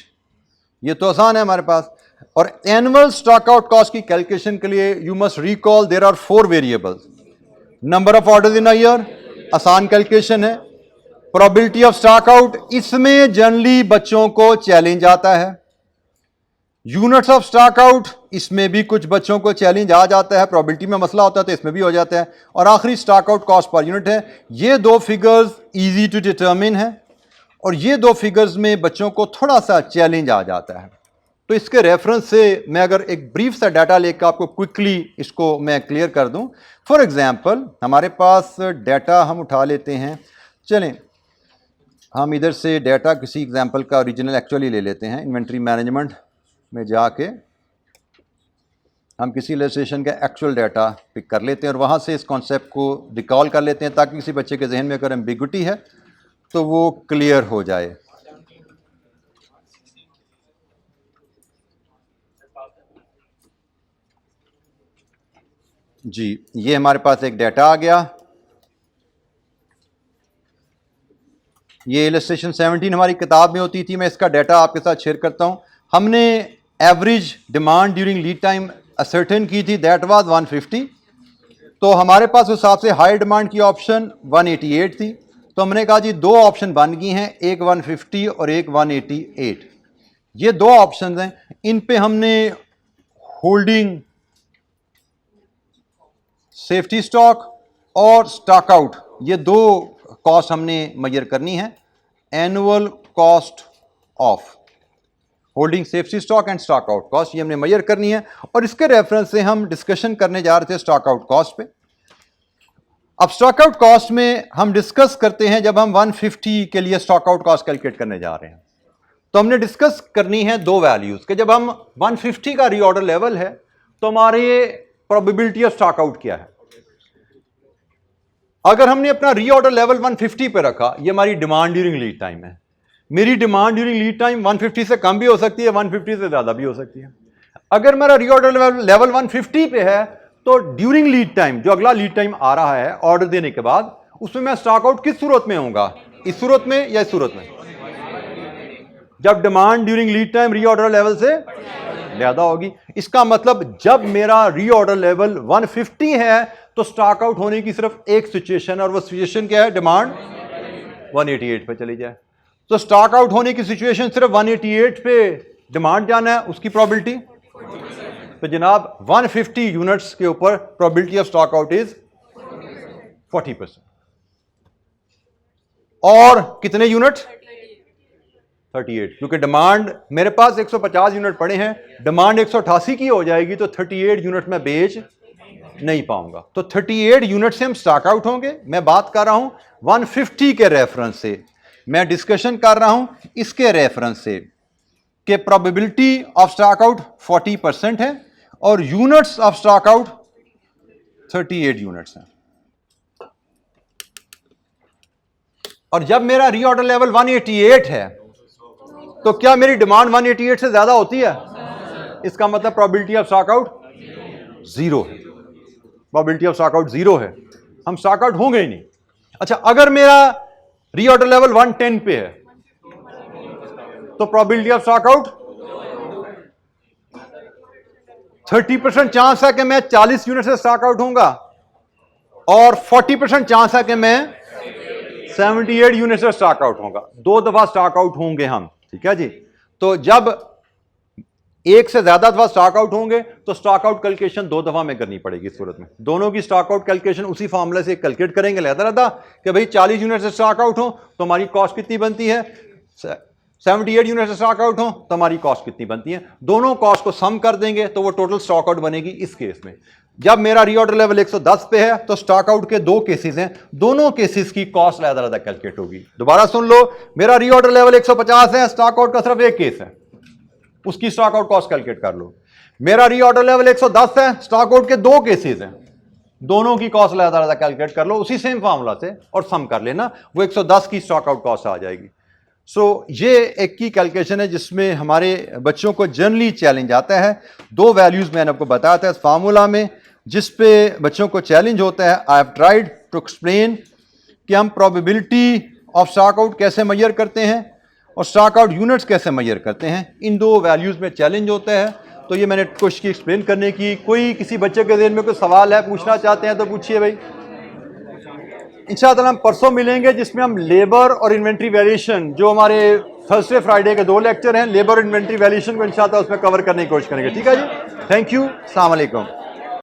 ये तो आसान है हमारे पास। और एनुअल स्टॉक आउट कॉस्ट की कैलकुलेशन के लिए you must recall there are 4 variables. Number of orders in a year, आसान कैलकुलेशन है। प्रोबेबिलिटी ऑफ स्टॉक आउट, इसमें जनरली बच्चों को चैलेंज आता है। यूनिट्स ऑफ स्टॉक आउट, इसमें भी कुछ बच्चों को चैलेंज आ जाता है, प्रोबेबिलिटी में मसला होता है तो इसमें भी हो जाता है। और आखिरी stock out cost per unit है। ये दो फिगर्स इजी टू डिटरमिन है और ये दो फिगर्स में बच्चों को थोड़ा सा चैलेंज आ जाता है। तो इसके रेफरेंस से मैं अगर एक ब्रीफ सा डाटा लेकर आपको क्विकली इसको मैं क्लियर कर दूं। फॉर एग्जांपल हमारे पास डाटा हम उठा लेते हैं, चलें हम इधर से डाटा किसी एग्जांपल का ओरिजिनल एक्चुअली ले लेते हैं। इन्वेंट्री मैनेजमेंट में जाके हम किसी इलस्ट्रेशन का एक्चुअल डाटा पिक कर लेते हैं और वहाँ से इस कॉन्सेप्ट को रिकॉल कर लेते हैं ताकि किसी बच्चे के जहन में अगर एम्बिग्विटी है तो वो क्लियर हो जाए। जी, ये हमारे पास एक डाटा आ गया। ये इलस्ट्रेशन 17 हमारी किताब में होती थी, मैं इसका डाटा आपके साथ शेयर करता हूँ। हमने average demand during lead time ascertain की थी, दैट वाज 150। तो हमारे पास उस हिसाब से हाई डिमांड की ऑप्शन 188 थी। तो हमने कहा जी दो ऑप्शन बन गई हैं, एक 150 और एक 188। ये दो ऑप्शन हैं, इन पे हमने होल्डिंग सेफ्टी स्टॉक और स्टॉक आउट, ये दो कॉस्ट हमने मेजर करनी है। Annual cost of holding safety stock and stock out cost, ये हमने मेजर करनी है और इसके रेफरेंस से हम डिस्कशन करने जा रहे थे स्टॉक आउट कॉस्ट पे। अब स्टॉक आउट कॉस्ट में हम डिस्कस करते हैं जब हम 150 के लिए स्टॉक आउट कॉस्ट कैलकुलेट करने जा रहे हैं तो हमने डिस्कस करनी है दो वैल्यूज के। जब हम 150 का रीऑर्डर लेवल है तो हमारे प्रोबेबिलिटी ऑफ स्टॉक आउट क्या है। अगर हमने अपना रीऑर्डर लेवल 150 पे रखा, ये हमारी डिमांड ड्यूरिंग लीड टाइम है। मेरी डिमांड ड्यूरिंग लीड टाइम 150 से कम भी हो सकती है, 150 से ज्यादा भी हो सकती है। अगर मेरा रीऑर्डर लेवल 150 पे है तो ड्यूरिंग लीड टाइम, जो अगला लीड टाइम आ रहा है ऑर्डर देने के बाद, उसमें मैं स्टॉक आउट किस सूरत में होऊंगा, इस सूरत में या इस सूरत में? जब demand during lead time reorder level से ज्यादा होगी। इसका मतलब जब मेरा रीऑर्डर लेवल 150 है तो स्टॉक आउट होने की सिर्फ एक सिचुएशन, और वो सिचुएशन क्या है? डिमांड 188 पे चली जाए। तो स्टॉक आउट होने की सिचुएशन सिर्फ 188 पे डिमांड जाना है, उसकी प्रोबेबिलिटी, तो जनाब 150 यूनिट्स के ऊपर probability of stock out is 40%। और कितने यूनिट? 38, क्योंकि डिमांड मेरे पास 150 यूनिट पड़े हैं, डिमांड 188 की हो जाएगी तो 38 यूनिट में बेच नहीं पाऊंगा। तो 38 यूनिट से हम स्टॉक आउट होंगे। मैं बात कर रहा हूं 150 के रेफरेंस से, मैं डिस्कशन कर रहा हूं इसके रेफरेंस से कि प्रोबेबिलिटी ऑफ स्टॉक आउट 40% है और units of stock out 38 units हैं। और जब मेरा रीऑर्डर लेवल 188 है तो क्या मेरी डिमांड 188 से ज्यादा होती है? इसका मतलब प्रोबेबिलिटी ऑफ स्टॉक आउट 0 है। प्रोबेबिलिटी ऑफ स्टॉक आउट 0 है, हम स्टॉक आउट होंगे ही नहीं। अच्छा, अगर मेरा रीऑर्डर लेवल 110 पे है तो probability of stock out 30% chance है कि मैं 40 यूनिट से स्टॉक आउट होऊंगा और 40% चांस है कि मैं 78 यूनिट से स्टॉक आउट होगा। 2 दफा स्टॉक आउट होंगे हम, ठीक है जी। तो जब एक से ज्यादा दफा स्टॉक आउट होंगे तो स्टॉक आउट कैलकुलेशन 2 दफा में करनी पड़ेगी। इस सूरत में दोनों की स्टॉक आउट कैलकुलेशन उसी फॉर्मूले से कैलकुलेट करेंगे लहदा कि भाई 40 यूनिट से स्टॉक आउट हो तो हमारी कॉस्ट कितनी बनती है, 78 यूनिट से स्टॉक आउट हो तो हमारी कॉस्ट कितनी बनती है। दोनों कॉस्ट को सम कर देंगे तो वो टोटल स्टॉक आउट बनेगी। इस केस में जब मेरा रीऑर्डर लेवल 110 पे है तो स्टॉक आउट के 2 केसेस हैं, दोनों केसेस की कॉस्ट अलग-अलग कैलकुलेट होगी। दोबारा सुन लो, मेरा रीऑर्डर लेवल 150 है, स्टॉक आउट का सिर्फ एक केस है, उसकी स्टॉक आउट कॉस्ट कैलकुलेट कर लो। मेरा रीऑर्डर लेवल 110 है, स्टॉक आउट के 2 केसेस हैं, दोनों की कॉस्ट अलग-अलग कैलकुलेट कर लो उसी सेम फार्मूला से और सम कर लेना, वो 110 की स्टॉक आउट कॉस्ट आ जाएगी। ये एक की कैलकुलेशन है जिसमें हमारे बच्चों को जनरली चैलेंज आता है। 2 वैल्यूज मैंने आपको बताया था इस फार्मूला में जिस पे बच्चों को चैलेंज होता है। I have tried to explain कि हम प्रोबेबिलिटी ऑफ स्टॉक आउट कैसे मेजर करते हैं और स्टॉक आउट यूनिट्स कैसे मेजर करते हैं। इन 2 वैल्यूज में चैलेंज होता है, तो ये मैंने कोशिश की एक्सप्लेन करने की। कोई किसी बच्चे के ज़हन में कोई सवाल है, पूछना चाहते हैं तो पूछिए भाई। इंशाअल्लाह हम परसों मिलेंगे जिसमें हम लेबर और इन्वेंट्री वैल्यूएशन, जो हमारे थर्सडे फ्राइडे के 2 लेक्चर हैं, लेबर और इन्वेंट्री वैल्यूएशन को इंशाअल्लाह उसमें कवर करने की कोशिश करेंगे। ठीक है जी, थैंक यू, अस्सलाम वालेकुम।